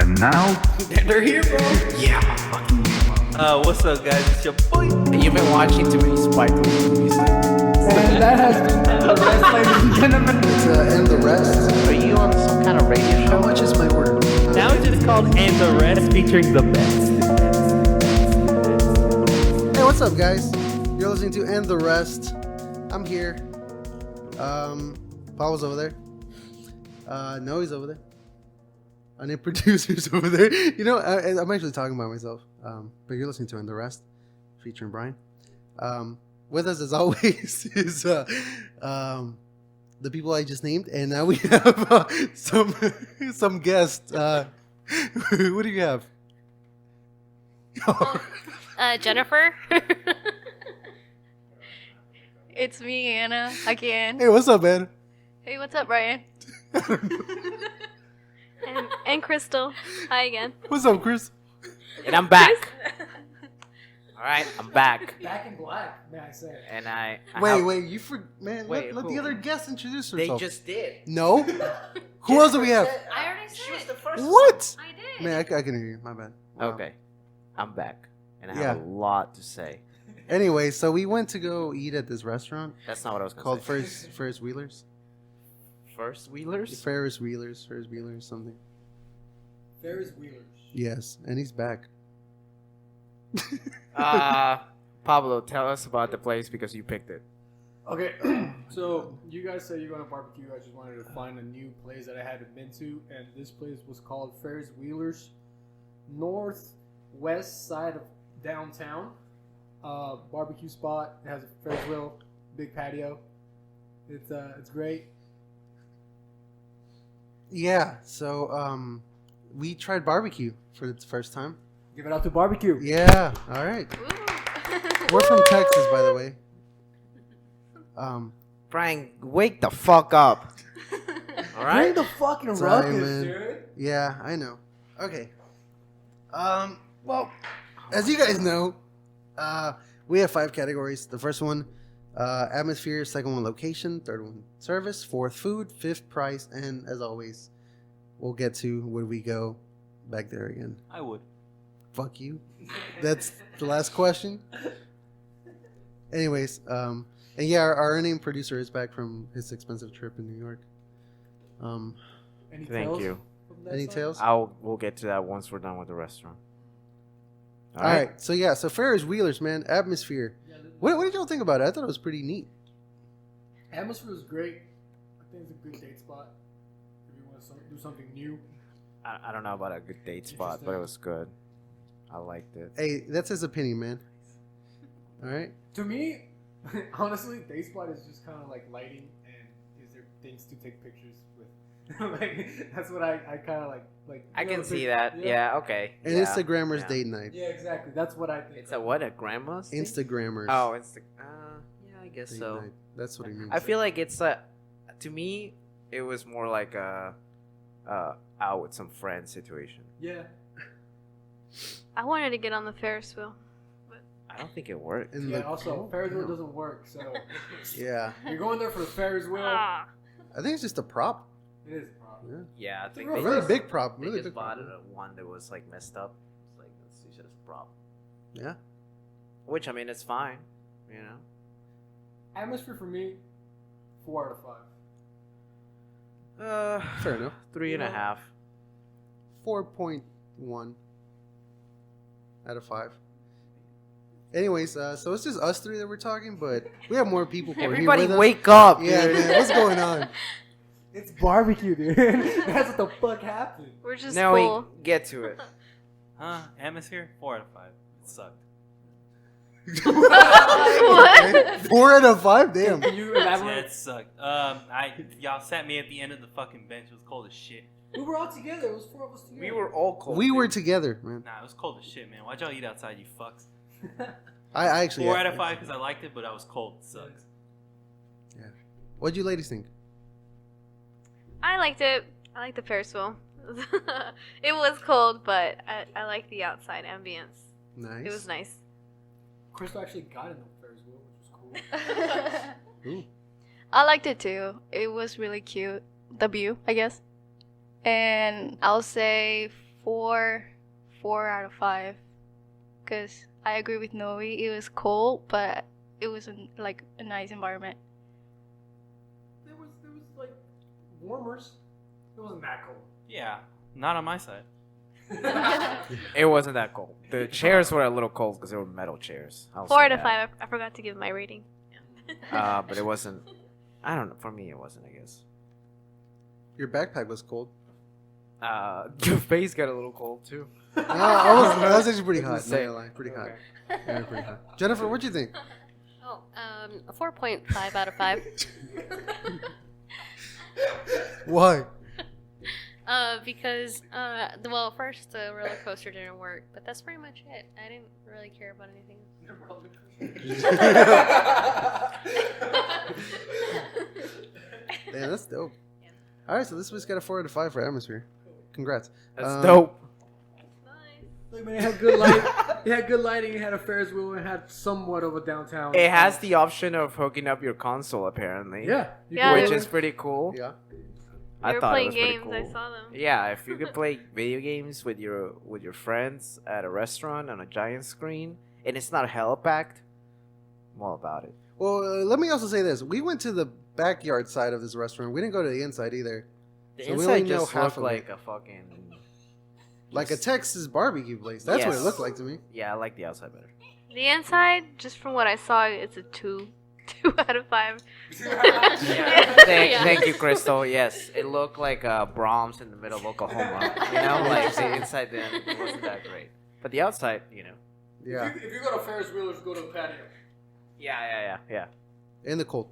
And now, They're here, bro. Yeah, fucking What's up, guys? It's your boy. You've been watching too many Spike Lee movies. And that has been the rest, ladies and gentlemen. And the rest. Are you on some kind of radio show? How much is my word? Now it's just called And the Rest, featuring the best. Hey, what's up, guys? You're listening to And the Rest. I'm here. Paul's over there. No, he's over there. And the producer's over there. You know, I'm actually talking about myself. But you're listening to And the Rest, featuring Brian. With us, as always, is the people I just named, and now we have some guests. What do you have? Jennifer. It's me, Anna, again. Hey, what's up, man? Hey, what's up, Brian? and Crystal. Hi again. What's up, Chris? And I'm back. All right, I'm back. Back in black, may I say. And I Wait, let who? the other guest introduce They herself. just did. No. Who else do we have? I already said She was the it. first. What? I did. Man, I can hear you. My bad. Wow. Okay, I'm back, and I Yeah. have a lot to say. Anyway, so we went to go eat at this restaurant That's not what I was gonna called say. Ferris Wheelers. First Wheelers. Ferris Wheelers, something. Ferris Wheelers. Yes, and he's back. Pablo, tell us about the place because you picked it. Okay, so you guys said you're going to barbecue. I just wanted to find a new place that I hadn't been to, and this place was called Ferris Wheelers, northwest side of downtown. Barbecue spot. It has a Ferris wheel, big patio. It's great. Yeah, so we tried barbecue for the first time. Give it out to barbecue. Yeah, all right. Ooh. We're from Texas, by the way. Brian, wake the fuck up. All Bring right. the fucking Sorry, ruckus, man. dude. Yeah, I know. Okay. Well, as you guys know, we have 5 categories. The first one, atmosphere. Second one, location. Third one, service. Fourth, food. Fifth, price. And as always, we'll get to would we go back there again. I would. Fuck you. That's the last question. Anyways, and yeah, our unnamed producer is back from his expensive trip in New York. Any Thank tales you. from that Any side? tales? We'll get to that once we're done with the restaurant. All right. So yeah, so Ferris Wheelers, man, atmosphere. Yeah, What did y'all think about it? I thought it was pretty neat. atmosphere was great. I think it's a good date spot if you want to do something new. I don't know about a good date spot, but it was good. I liked it. Hey, that's his opinion, man. All right. To me, honestly, date spot is just kind of like lighting and is there things to take pictures with. Like that's what I kind of like. I you know, can see pic- that. Yeah. Okay. And yeah. Instagrammers Yeah. date night. Yeah, exactly. That's what I think. It's a what? A grandma's thing? Instagrammers. Oh, yeah, I guess date so. night. That's what he means. I feel like it's a. To me, it was more like a, out with some friends situation. Yeah. I wanted to get on the Ferris wheel. I don't think it worked. And Yeah. the- Also, Ferris wheel doesn't work, so Yeah, you're going there for the Ferris wheel. Ah. I think it's just a prop. It is a problem. Yeah, Yeah, I It's a think real they really just, big prop. they Really just big bought prop. one that was like messed up. It's like let's use it as a prop. Yeah. Which I mean, it's fine. You know. Atmosphere for me, 4 out of 5. Fair enough. 3.5. 4.1 out of 5. Anyways, so it's just us 3 that we're talking, but we have more people who are Everybody, here with us. wake up! Yeah, dude. man, what's going on? It's barbecue, dude. That's what the fuck happened. We're just Now full. we get to it. Atmosphere? 4 out of 5. It sucked. What? 4 out of 5? Damn. Can you Yeah, elaborate? it sucked. Y'all sat me at the end of the fucking bench. It was cold as shit. We were all together. It was 4 of us together. We were all cold. We were dude. together, man. Nah, it was cold as shit, man. Why'd y'all eat outside, you fucks? I actually. 4 out of 5 because I liked it, but I was cold. It sucks. What'd you ladies think? I liked it. I liked the Ferris wheel. It was cold, but I liked the outside ambience. Nice. It was nice. Crystal actually got in the Ferris wheel, which was cool. Ooh. I liked it too. It was really cute. The view, I guess. And I'll say 4 out of 5. Because I agree with Noe. It was cold, but it was like a nice environment. There was like warmers. It wasn't that cold. Yeah, not on my side. It wasn't that cold. The chairs were a little cold because they were metal chairs. I'll 4 say out of that. 5. I forgot to give my rating. But it wasn't. I don't know. For me, it wasn't. I guess. Your backpack was cold. Your face got a little cold too. That was actually pretty hot. Not Same. gonna lie, pretty hot. Yeah, pretty hot. Jennifer, what'd you think? Oh, a 4.5 out of 5. Why? Because, well, first the roller coaster didn't work, but that's pretty much it. I didn't really care about anything. Damn, that's dope. All right, so this was got a 4 out of 5 for atmosphere. Congrats. That's dope. Look, man, it had good light. It had good lighting. It had a Ferris wheel. It had somewhat of a downtown. It has the option of hooking up your console, apparently. Yeah. Yeah, Which they is pretty cool. Yeah. I We were thought it playing was pretty games. cool. I saw them. Yeah, if you could play video games with your friends at a restaurant on a giant screen, and it's not hella packed, I'm all about it. Well, let me also say this: we went to the backyard side of this restaurant. We didn't go to the inside either. The So we inside only know just half looked of like a fucking Like a Texas barbecue place. That's what it Yes. looked like to me. Yeah, I like the outside better. The inside, just from what I saw, it's a 2. 2 out of 5. Thank you, Crystal. Yes, it looked like Brahms in the middle of Oklahoma. You know, like the inside then it wasn't that great, but the outside, you know. Yeah. If you go to Ferris wheelers, go to the patio. Yeah. In the cold.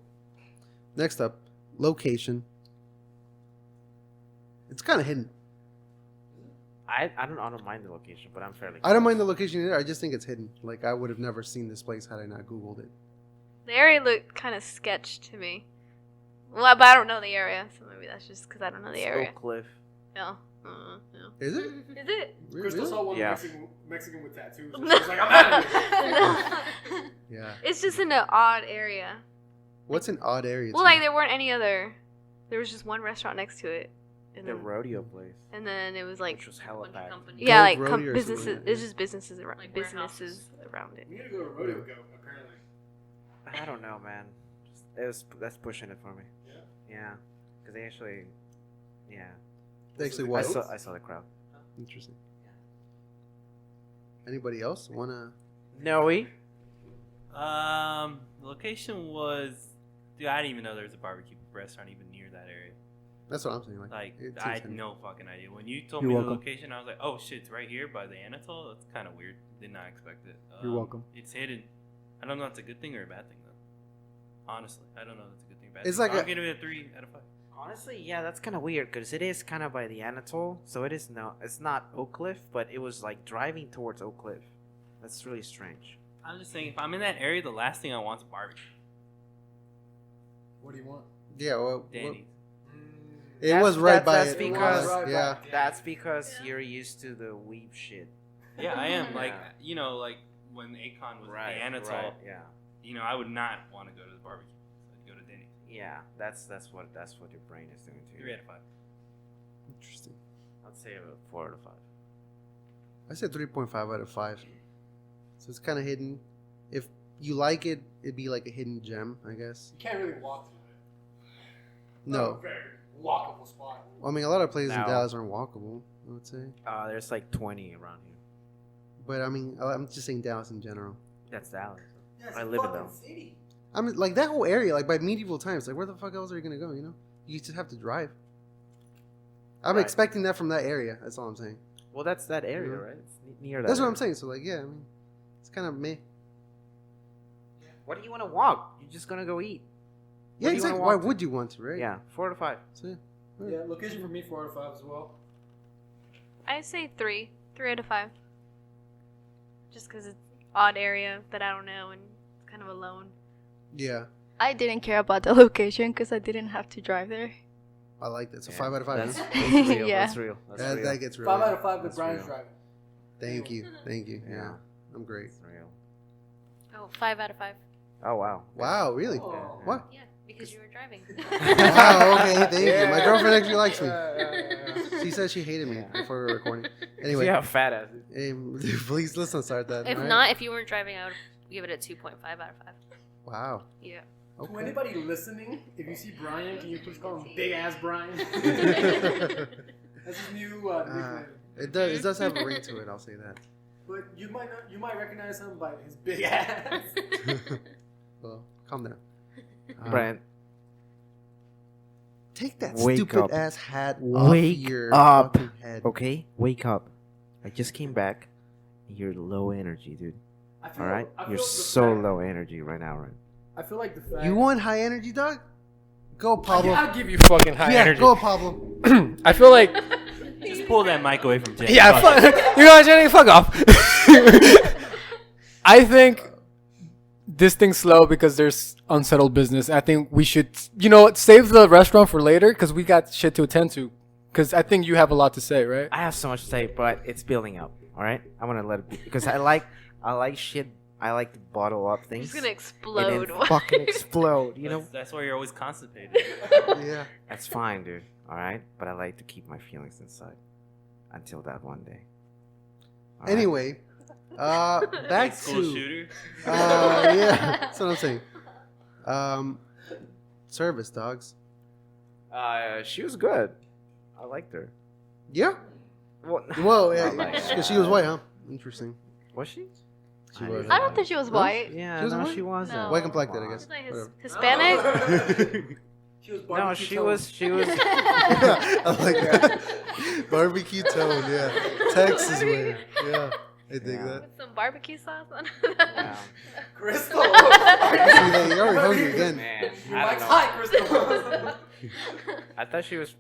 Next up, location. It's kind of hidden. I don't mind the location, but I'm fairly. I don't mind the location either. I just think it's hidden. Like I would have never seen this place had I not Googled it. The area looked kind of sketch to me. Well, but I don't know the area, so maybe that's just because I don't know the area. Oak Cliff. Yeah. Is it? Is it? Crystal saw one Yeah. Mexican with tattoos. And she was like, I'm out of here. Yeah. It's just in an odd area. What's an odd area? Well, to like you? there weren't any other. There was just one restaurant next to it, and The then, rodeo place, and then it was like which was hella packed. yeah, like Gold Rodeo or something businesses. like that, It's yeah. just businesses around Like businesses around it. We need to go to rodeo go, apparently. I don't know, man. That's pushing it for me. Yeah, because they actually, yeah. Actually, I what? saw the crowd. Interesting. Anybody else wanna? Noe. The location was, dude, I didn't even know there was a barbecue restaurant even near that area. That's what I'm saying. Like, it seems I had hidden. no fucking idea. When you told You're me welcome. the location, I was like, oh shit, it's right here by the Anatole? That's kind of weird. Did not expect it. You're welcome. It's hidden. I don't know if that's a good thing or a bad thing, though. Honestly, I don't know if it's a good thing or bad It's thing. like I'm a- giving it a 3 out of 5. Honestly, yeah, that's kind of weird because it is kind of by the Anatole, so it is no, it's not Oak Cliff, but it was like driving towards Oak Cliff. That's really strange. I'm just saying, if I'm in that area, the last thing I want is barbecue. What do you want? Yeah. Well, Danny's. it was right by that's it. because It was right yeah. by it. That's because you're used to the weeb shit. Yeah, I am. Like, Yeah. you know, like when Akon was at the Anatole, Yeah, you know, I would not want to go to the barbecue. So I'd go to Denny's. yeah. That's what your brain is doing to 3 you. out of 5. Interesting. I'd say a 4 out of 5. I said 3.5 out of 5. So it's kind of hidden. If you like it, it'd be like a hidden gem, I guess. You can't really walk through it. No. Not a very walkable spot. I mean, a lot of places in No. Dallas aren't walkable, I would say. There's like 20 around here. But I mean, I'm just saying Dallas in general. That's Dallas. Yeah, I live in them. city. I mean, like that whole area, like by medieval times, like where the fuck else are you gonna go? You know, you just have to drive. I'm Right. expecting that from that area. That's all I'm saying. Well, that's that area, Yeah. right? It's near that. That's what I'm area. saying. So like, yeah, I mean, it's kind of meh. What do you want to walk? You're just gonna go eat. Yeah, do you wanna exactly. Why walk to? would you want to, right? Yeah, 4 out of 5. So, yeah. Yeah, location for me 4 out of 5 as well. I say 3 out of 5. Just because it's odd area that I don't know and it's kind of alone. Yeah, I didn't care about the location because I didn't have to drive there. I like that. So Yeah, 5 out of 5. That's, huh? that's real. Yeah. That's real. That's That, real. that gets real. 5 out of 5 with That's Brian's real. driving. Thank you. Yeah. Yeah. I'm great. That's real. Oh, 5 out of 5. Oh wow. Wow, really? Oh. What? Yeah, because you were driving. Wow, okay, thank you. My Yeah. girlfriend actually likes me. Yeah. She said she hated me Yeah. before we were recording. Anyway, See how fat ass. hey, please let's not start that. If alright? not, if you weren't driving, I would give it a 2.5 out of 5. Wow. Yeah. To Okay. anybody listening, if you see Brian, can you please call him Big Ass Brian? That's his new nickname. It does have a ring to it. I'll say that. But you might recognize him by his big ass. Well, calm down. Brian, Take that Wake stupid up. ass hat Wake off your up. fucking head. okay, wake up. I just came back. You're low energy, dude. I feel, All right, I feel you're the so fact- low energy right now, right? I feel like the fact. You want high energy, dog? Go, Pablo. I'll give you fucking high yeah, energy. go, Pablo. I feel like, Just pull that mic away from Jay. yeah, Fuck it. you know what, Jenny? Fuck off. I think this thing's slow because there's unsettled business. I think we should, save the restaurant for later because we got shit to attend to. Because I think you have a lot to say, right? I have so much to say, but it's building up. All right, I'm gonna let it be because I like shit. I like to bottle up things It's gonna and explode. then fucking explode. You know, That's why you're always constipated. Yeah. that's fine, dude. All right, but I like to keep my feelings inside until that one day. All right? Anyway, back School to shooter. yeah, that's what I'm saying. Service dogs. She was good. I liked her. Yeah. Well, Whoa, yeah, not like- 'cause she was white, huh? Interesting. was she? She I was. didn't I know. don't think she was white. Yeah, She was no, white? she wasn't. No. White complected, I Come guess. She's like Whatever. Hispanic. She was No, barbecue she tone. was. She was. I like that. Barbecue tone, yeah. Texas wear. Yeah. I dig Yeah. that. With some barbecue sauce on it. Yeah. Crystal. See, hey, you're already hungry again. Man, Your I mic's don't know. hot, Crystal. I thought she was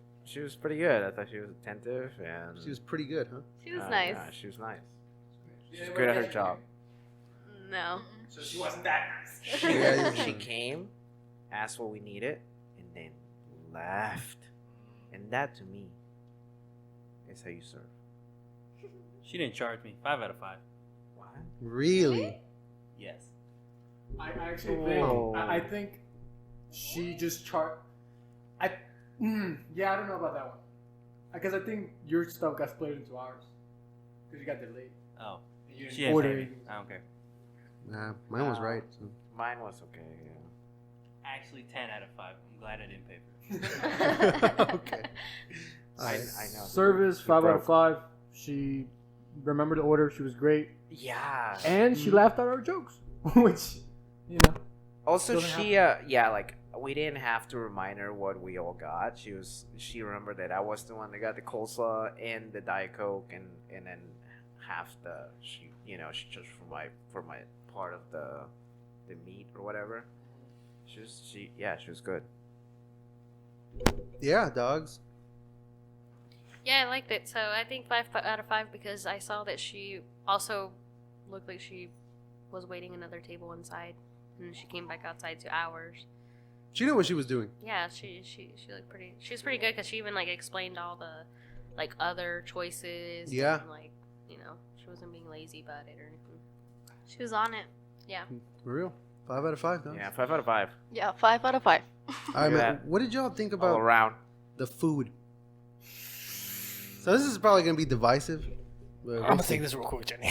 pretty good. I thought she was attentive and She was pretty good, huh? She was nice. Yeah, she was nice. Yeah, She's but good at her yeah. job. No. So she wasn't that nice. Yeah, She came, asked what we needed, and then left. And that to me is how you serve. She didn't charge me. 5 out of 5. What? Really? Yes. I actually Whoa. think I think she just yeah, I don't know about that one because I think your stuff got split into ours because you got delayed. Oh. And you She didn't didn't order pay me. anything. I don't care. Nah, mine was right. So. Mine was okay. Yeah. Actually, 10 out of 5. I'm glad I didn't pay for it. Okay. I Alright. know. Service She 5 out of broke. 5. She remembered the order. She was great, Yeah. and she laughed at our jokes, which Also, Doesn't she yeah, like we didn't have to remind her what we all got. She remembered that I was the one that got the coleslaw and the Diet Coke, and then half she just for my part of the meat or whatever. She was good. Yeah, dogs. Yeah, I liked it. So I think 5 out of 5 because I saw that she also looked like she was waiting another table inside, and she came back outside to ours. She knew what she was doing. Yeah, she looked pretty. She was pretty good because she even like explained all the like other choices. Yeah. And, like she wasn't being lazy about it or anything. She was on it. Yeah. For real. 5 out of 5, dogs. Yeah, 5 out of 5 Yeah, 5 out of 5. All right, Look man. at What did y'all think all about around. the food? So this is probably gonna be divisive. But I'm we'll gonna see. take this real quick, Jenny.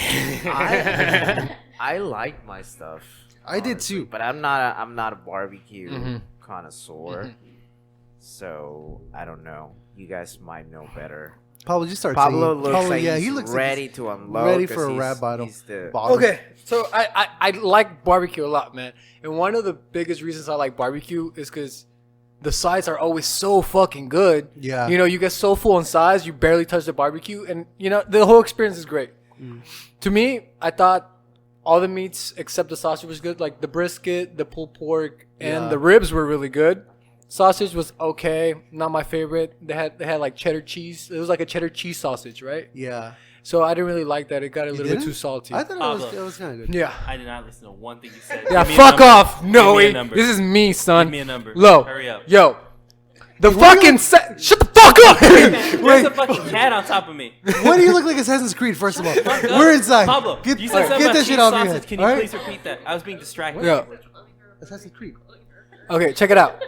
I like my stuff. I did honestly, too. but I'm not a barbecue Mhm. connoisseur. So I don't know. You guys might know better. Pablo, just start Pablo singing. looks Pablo, like yeah, he's he looks ready like to unload. ready 'cause for a he's- rap battle. he's the- Bottom. Okay, so I like barbecue a lot, man. And one of the biggest reasons I like barbecue is because the sides are always so fucking good. Yeah. You get so full on size, you barely touch the barbecue, and the whole experience is great. To me, I thought all the meats except the sausage was good. Like the brisket, the pulled pork, and Yeah. the ribs were really good. Sausage was okay, not my favorite. They had like cheddar cheese. It was like a cheddar cheese sausage, right? Yeah. So I didn't really like that. It got a You little bit didn't? too salty. I thought Pablo. it was kind of good. Yeah. I did not listen to one thing you said. Yeah, Give me a fuck number. off. Give No, me a number. this is me, son. Give me a number. Low. Hurry up. Yo. The fucking shut the fuck up. There's a fucking cat on top of me. Why do you look like Assassin's Creed? First of all, Fuck up. we're inside. Pablo, Get, you said something get about that cheese shit off your sausage. head. Can you all right? please repeat that? I was being distracted. Yo. Assassin's Creed. Okay, check it out.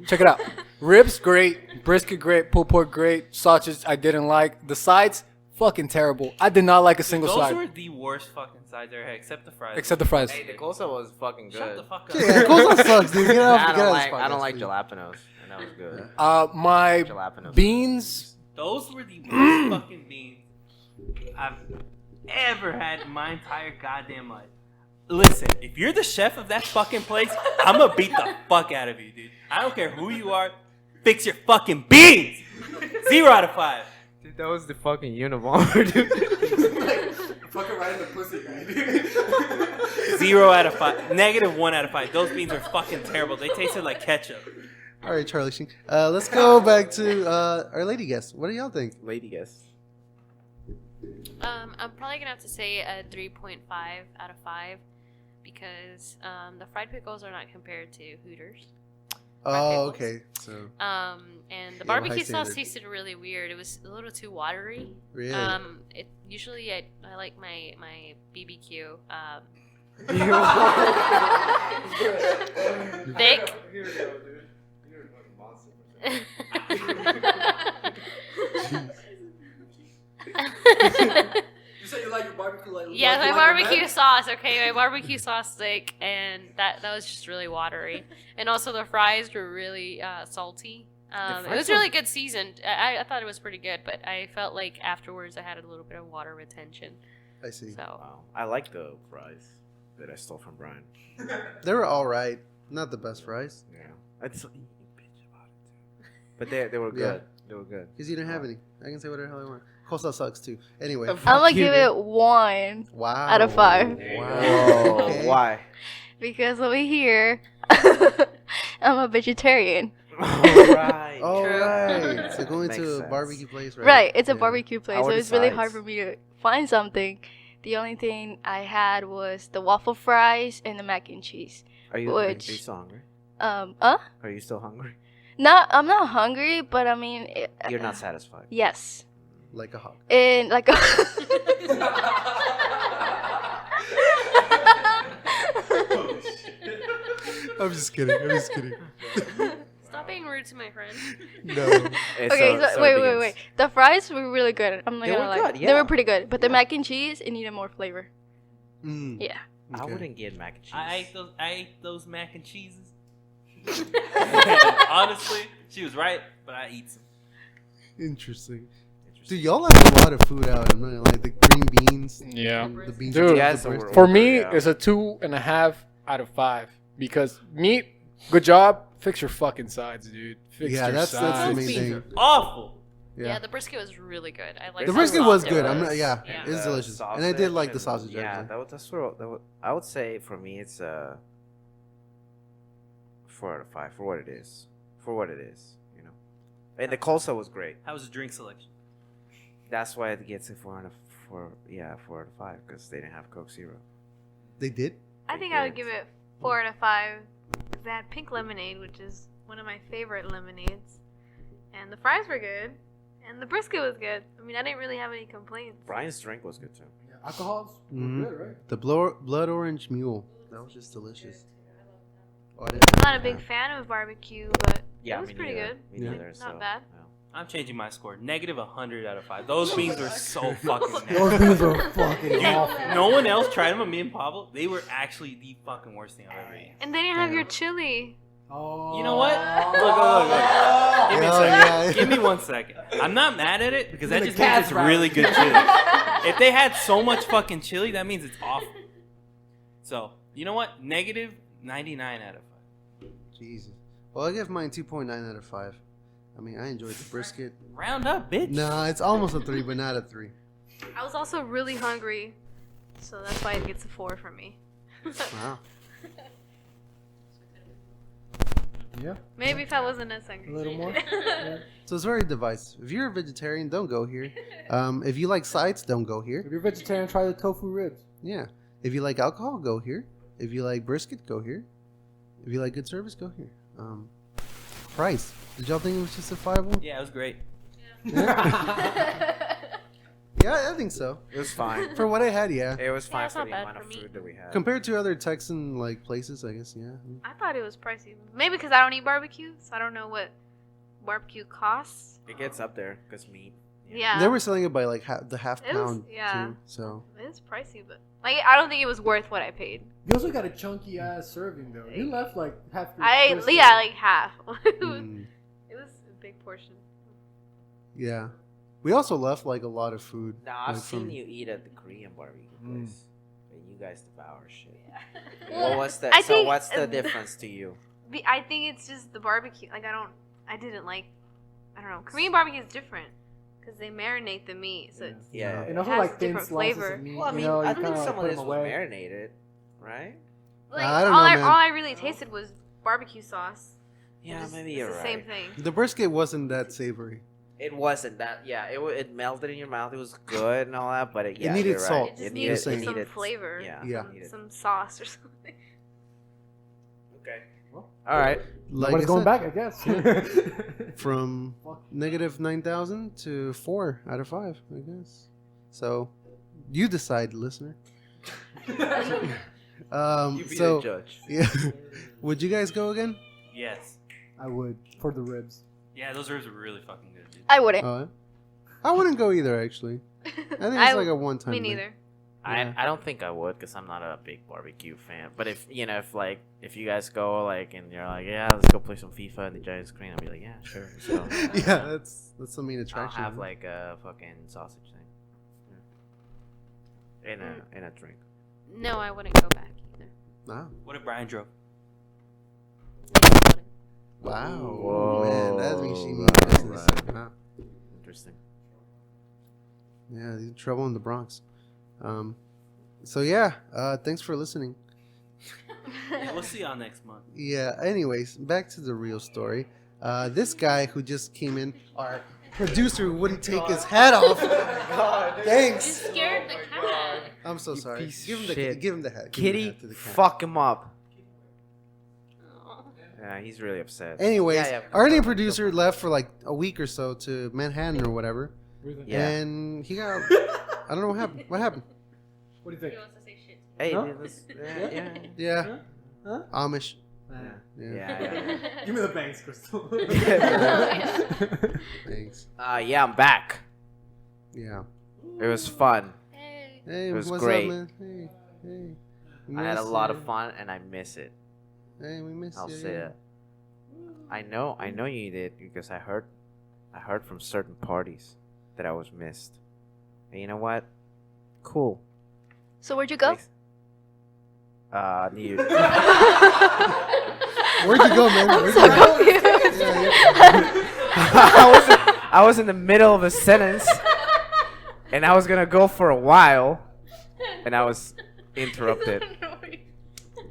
Check it out. Ribs great, brisket great, pulled pork great, sausage I didn't like. The sides fucking terrible. I did not like a single Those side were the worst fucking sides I ever had, except the fries. except the fries. Hey, the coleslaw was fucking good. Shut the fuck up. Yeah, coleslaw sucks, dude. Get I off. Get don't out like. of this I don't like podcast, dude. jalapenos, and that was good. My Jalapenos. beans. Those were the worst fucking beans I've ever had in my entire goddamn life. Listen, if you're the chef of that fucking place, I'm gonna beat the fuck out of you, dude. I don't care who you are. Fix your fucking beans. 0 out of 5. Dude, that was the fucking Unabomber, dude. Fucking right in the pussy, guy. 0 out of 5. -1 out of 5. Those beans are fucking terrible. They tasted like ketchup. All right, Charlie Sheen. Let's go back to our lady guest. What do y'all think? Lady guess. I'm probably gonna have to say a 3.5 out of 5 because the fried pickles are not compared to Hooters. Oh, pickles. okay. So And the Yeah, high barbecue sauce standard. tasted really weird. It was a little too watery. really, Usually I like my BBQ thick. You said you like your barbecue like Yeah, like my your barbecue man? sauce. Okay, my barbecue sauce thick, and that was just really watery. And also the fries were really salty. It fries was were- really good seasoned. I thought it was pretty good, but I felt like afterwards I had a little bit of water retention. I see. So Wow. I like the fries that I stole from Brian. They were all right. Not the best fries Yeah. It's you bitch about it too. But they were Yeah. good. They were good. because you didn't have any. I can say whatever the hell I want. Coleslaw sucks too. Anyway, I'm gonna give it 1 wow. out of 5 Wow. Whoa. Okay. Why? because over here I'm a vegetarian. Alright. All True. right. So going Makes to a sense. barbecue place, right? Right, it's a Yeah. barbecue place, How so are the it's really hard sides? for me to find something. The only thing I had was the waffle fries and the mac and cheese. Are you Which- still hungry? Are you still hungry? I'm not hungry, but I mean, You're not satisfied. yes, Like a hog. and like. I'm just kidding. I'm just kidding. stop being rude to my friend. No. Okay, so, wait. The fries were really good. I'm not They gonna were lie. good, They yeah. were pretty good, but the mac and cheese, it needed more flavor. Mm, Yeah. I okay. wouldn't get mac and cheese. I ate those mac and cheeses. Honestly, she was right, but I eat some. Interesting. Interesting. Dude, y'all have a lot of food out. I'm not gonna lie. The green beans. Yeah. and the beans. Dude, with Yeah, the so brisket. we're- For me, Yeah. it's a 2.5 out of 5 because meat, good job. Fix your fucking sides, dude. Fix Yeah, your that's the sides. main Those thing. beans are awful. Yeah. Yeah. the brisket was really good. I like The brisket was good. Yeah. I'm not. Yeah, Yeah. it's The delicious, and I did like the sausage. Yeah, actually. that's what I would say. For me, it's 4 out of 5 for what it is. For what it is, you know. And the coleslaw was great. How was the drink selection? That's why it gets a 4 out of 5 because they didn't have Coke Zero. They did. I think I would give it 4 out of 5 because they had pink lemonade, which is one of my favorite lemonades, and the fries were good, and the brisket was good. I mean, I didn't really have any complaints. Brian's drink was good too. Yeah, alcohols were Mhm. good, right? The blood orange mule. That was just delicious. Oh, I didn't. I'm not a big fan of barbecue, but Yeah, it was me pretty neither. good. Me Yeah. neither. Not so, bad. no. I'm changing my score. -100 out of 5. Those beans were so fucking nasty. Those beans are fucking Dude, awful. no one else tried them. Me and Pablo, they were actually the fucking worst thing I've ever eaten. And they didn't have your chili. Oh. You know what? Look. Give me a Yeah, second. yeah. Give me 1 second. I'm not mad at it because that The just means cat's it's right. really good chili. If they had so much fucking chili, that means it's awful. So, you know what? -99 out of 5. Jesus. Well, I give mine 2.9 out of 5. I mean, I enjoyed the brisket. Round up, bitch. No, it's almost a 3, but not a 3. I was also really hungry, so that's why it gets a 4 for me. Wow. Yeah. Maybe if I wasn't as hungry. A little more. Yeah. So it's very divisive. If you're a vegetarian, don't go here. If you like sides, don't go here. If you're vegetarian, try the tofu ribs. Yeah. If you like alcohol, go here. If you like brisket, go here. If you like good service, go here. Price. Did y'all think it was justifiable? Yeah, it was great. Yeah, I think so. It was fine. For what I had, yeah. It was fine it's for not the bad amount of for me. food that we had. Compared to other Texan like places, I guess, yeah. I thought it was pricey. Maybe because I don't eat barbecue, so I don't know what barbecue costs. It gets up there because meat. Yeah. They were selling it by like the half It was- pound yeah. too. So It's pricey, but like I don't think it was worth what I paid. You also got a chunky ass serving though. You left like half your brisket. Like half. mm, It was a big portion. yeah, we also left like a lot of food. Now I've like, seen from- you eat at the Korean barbecue Mm. place, and you guys devour shit. Well, What was the? I So think- what's the difference to you? I think it's just the barbecue. Like I didn't like. I don't know. Korean barbecue is different because they marinate the meat, so it's Yeah. And also has like thin different slices flavor. of meat. Well, I mean, you know, I you think kinda, some like, of put this 'em was away. marinated, right? like I don't all know, I man. all I really tasted was barbecue sauce. Yeah, It's maybe it's you're the right. same thing. The brisket wasn't that savory. It wasn't that. Yeah, it melted in your mouth. It was good and all that, but it needed you're salt. It Right. just It needed saying. some flavor. Yeah. Yeah. it needed- Some sauce or something. Okay. Well, All right. Like Nobody's I going said, back, I guess. from Fuck. negative 9,000 to 4 out of 5, I guess. So you decide, listener. You be So the judge. yeah, would you guys go again? Yes. I would for the ribs. Yeah, those ribs are really fucking good, dude. I wouldn't. I wouldn't go either, actually. I think it's like a one-time. Me thing. neither. Yeah. I don't think I would because I'm not a big barbecue fan. But if if you guys go and you're like, yeah, let's go play some FIFA in the giant screen, I'll be like, yeah, sure. Let's go. Yeah, that's the main I'll attraction. have like a fucking sausage thing. Yeah. And a drink. No, I wouldn't go back either. Wow. What if Brian drove? Wow. Whoa. Man, that means she Right, means business. right. Wow. Interesting. Yeah, the trouble in the Bronx. So yeah, thanks for listening. Yeah, we'll see y'all next month. Yeah, anyways, back to the real story. This guy who just came in, our producer who wouldn't take his hat off. Thanks. scared the cat. I'm so sorry. piece Give him of the shit. give him the hat. Give him the Kitty, hat to the cat. fuck him up. Yeah, he's really upset. Anyways, Yeah, our new producer left for like a week or so to Manhattan or whatever, Yeah. and he got. I don't know what happened. What happened? What do you think? wants to say shit. Hey, Huh? dude, yeah. Yeah, Huh? Amish. Nah. Yeah. Yeah. Give me the bangs, Crystal. Thanks. Yeah, I'm back. Yeah. It was fun. Hey. Hey, It was what's great. up, man? Hey. We I had a miss lot you. of fun, and I miss it. Hey, we miss I'll you. say yeah. that. I know you did because I heard from certain parties that I was missed. And you know what? Cool. So where'd you go? Thanks. New Where'd you go, man? Where'd So you go? confused. I was in the middle of a sentence, and I was gonna go for a while, and I was interrupted.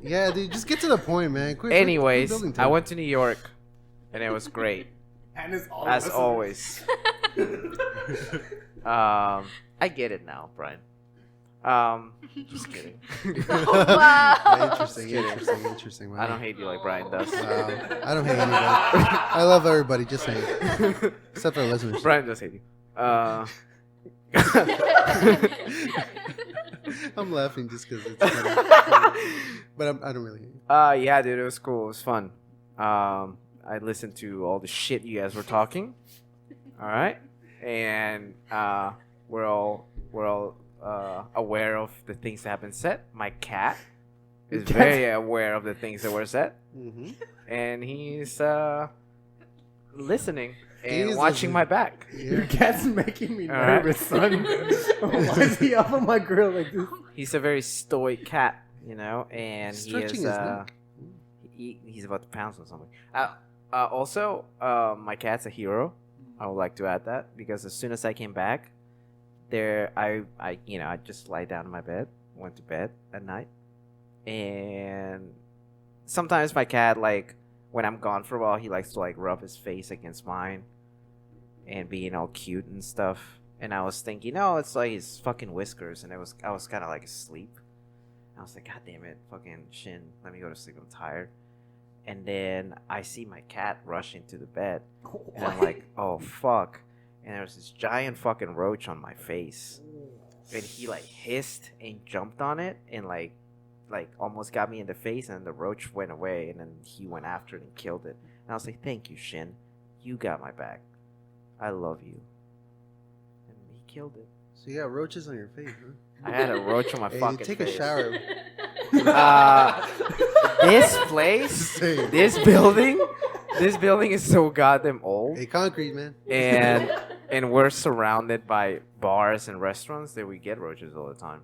Yeah, dude, just get to the point, man. Quit Anyways, building I time. went to New York, and it was great And it's all as listeners. always. I get it now, Brian. Just kidding. Wow. Interesting. Wow. I don't hate you like Brian does. Wow. I don't hate anybody. I love everybody, just saying. Except for our listeners. Brian does hate you. I'm laughing just because it's funny. But I don't really hate you. Yeah, dude, it was cool. It was fun. I listened to all the shit you guys were talking. All right, and we're all aware of the things that have been said. My cat is very aware of the things that were said, Mm-hmm. and he's listening and He's watching listening. my back. Your cat's making me All right. nervous, son. Why is he up on my grill like this? He's a very stoic cat, and he Stretching is his neck. he's about to pounce on something. Also, my cat's a hero. I would like to add that because as soon as I came back, I just lie down in my bed, went to bed at night, and sometimes my cat, like when I'm gone for a while, he likes to like rub his face against mine and being all cute and stuff. And I was thinking, oh, it's like his fucking whiskers, and I was kind of like asleep. I was like, God damn it, fucking Shin, let me go to sleep. I'm tired. And then I see my cat rush into the bed, and I'm like, oh fuck. And there was this giant fucking roach on my face, and he like hissed and jumped on it, and like almost got me in the face, and the roach went away, and then he went after it and killed it. And I was like, thank you, Shin, you got my back. I love you. killed it. So you got roaches on your face, huh? I had a roach on my Hey, fucking take a face. shower. This place, Say, this building is so goddamn old, hey, concrete, man. and we're surrounded by bars and restaurants that we get roaches all the time.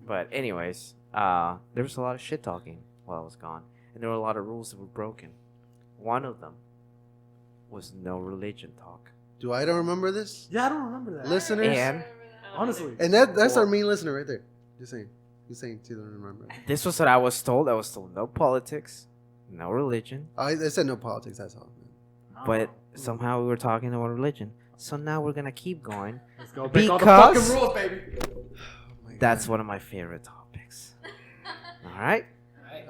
But anyways, there was a lot of shit talking while I was gone, and there were a lot of rules that were broken. One of them was no religion talk. Do I don't remember this? Yeah, I don't remember that. Listeners? And Honestly. And that's our main listener right there. Just saying. He's saying too, don't remember. this was what I was told. I was told no politics, no religion. I said no politics, that's all. But somehow we were talking about religion. So now we're gonna keep going. Let's go break all the fucking Because- rules, baby. Oh my That's God. one of my favorite topics. All right.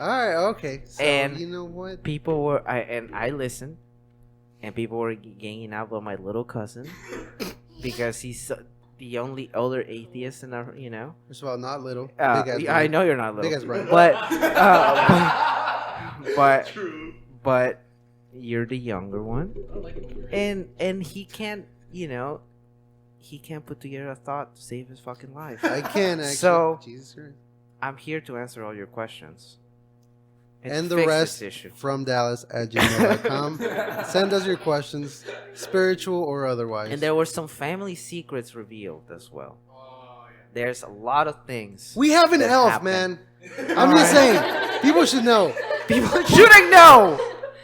Alright, okay. So, And- you know what? People were I listened, and people were ganging up on my little cousin because he's the only older atheist in our, First of all, not little. Big ass I know you're not Big little, ass Brian. but you're the younger one, and he can't put together a thought to save his fucking life. I can actually. So- Jesus Christ. I'm here to answer all your questions. And the fix rest this issue. from Dallas at gmail.com. Send us your questions, spiritual or otherwise. And there were some family secrets revealed as well. There's a lot of things. We have an that elf, happen. man. I'm just saying. People should know. People shouldn't know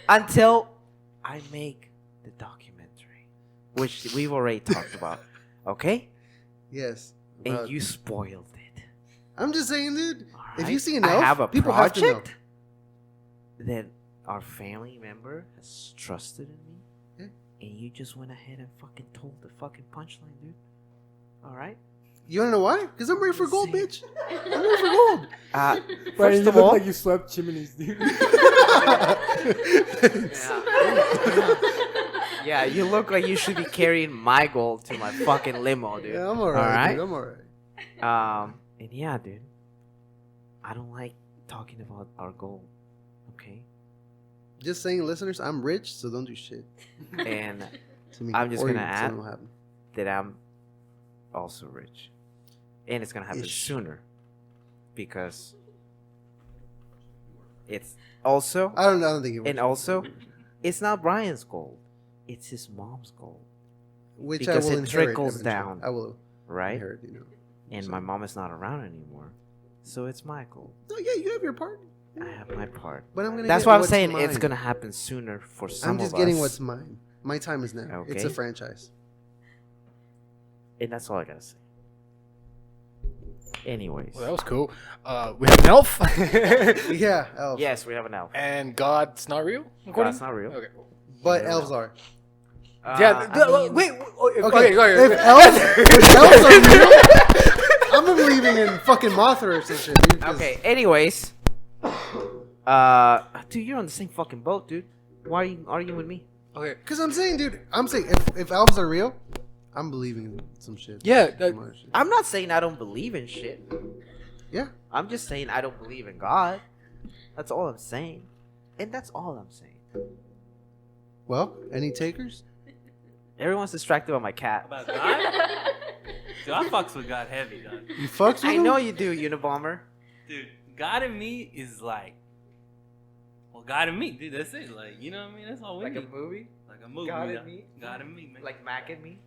until I make the documentary, which we've already talked about. Okay? Yes. And About- you spoiled it. I'm just saying, dude. All If right? you see an I elf, have a people have to know. project that our family member has trusted in me, Yeah. and you just went ahead and fucking told the fucking punchline, dude. All right? You wanna know why? Because I'm ready for gold, See? bitch. I'm ready for gold. Brian, First you of look all, like you swept chimneys, dude. yeah, you look like you should be carrying my gold to my fucking limo, dude. Yeah, I'm alright, Alright? dude. I'm alright. And yeah, dude, I don't like talking about our gold, okay? Just saying, listeners, I'm rich, so don't do shit And to me. I'm just Or gonna something add will happen. that I'm also rich, and it's gonna happen Ish. sooner because it's also I don't think it will. and also it's not Brian's gold, it's his mom's gold, Which because I will it inherit trickles eventually. down. I will right? inherit, you know. And So- my mom is not around anymore, so it's my gold. No, yeah, you have your part. I have my part. But I'm gonna That's get why I'm what's saying mine. it's gonna happen sooner for some I'm just of getting us. what's mine. My time is now. It's a Okay. franchise. And that's all I gotta say. Anyways, Well, that was cool. We have an elf. Yeah, elves. yes, we have an elf. And God's not real? according- That's not real. Okay. But Yeah. elves are. Yeah. I mean, Wait. Okay, Okay. Go ahead. if elves are real, I'm believing in fucking Mothra or some shit, dude. 'cause Okay. Anyways, dude, you're on the same fucking boat, dude. Why are you arguing with me? Okay. Because I'm saying, dude, if elves are real, I'm believing in some shit. Yeah. Some other shit. I'm not saying I don't believe in shit. Yeah. I'm just saying I don't believe in God. That's all I'm saying, and that's all I'm saying. Well, any takers? Everyone's distracted by my cat. About God? Dude, I fucks with God heavy, dog. You fucks with I him? know you do, Unabomber. Dude, God and me is like, well, God and me, dude. That's it. Like, you know what I mean? That's all we need. movie, Like a movie. God and dog. me? God and me, man. like Mac and me.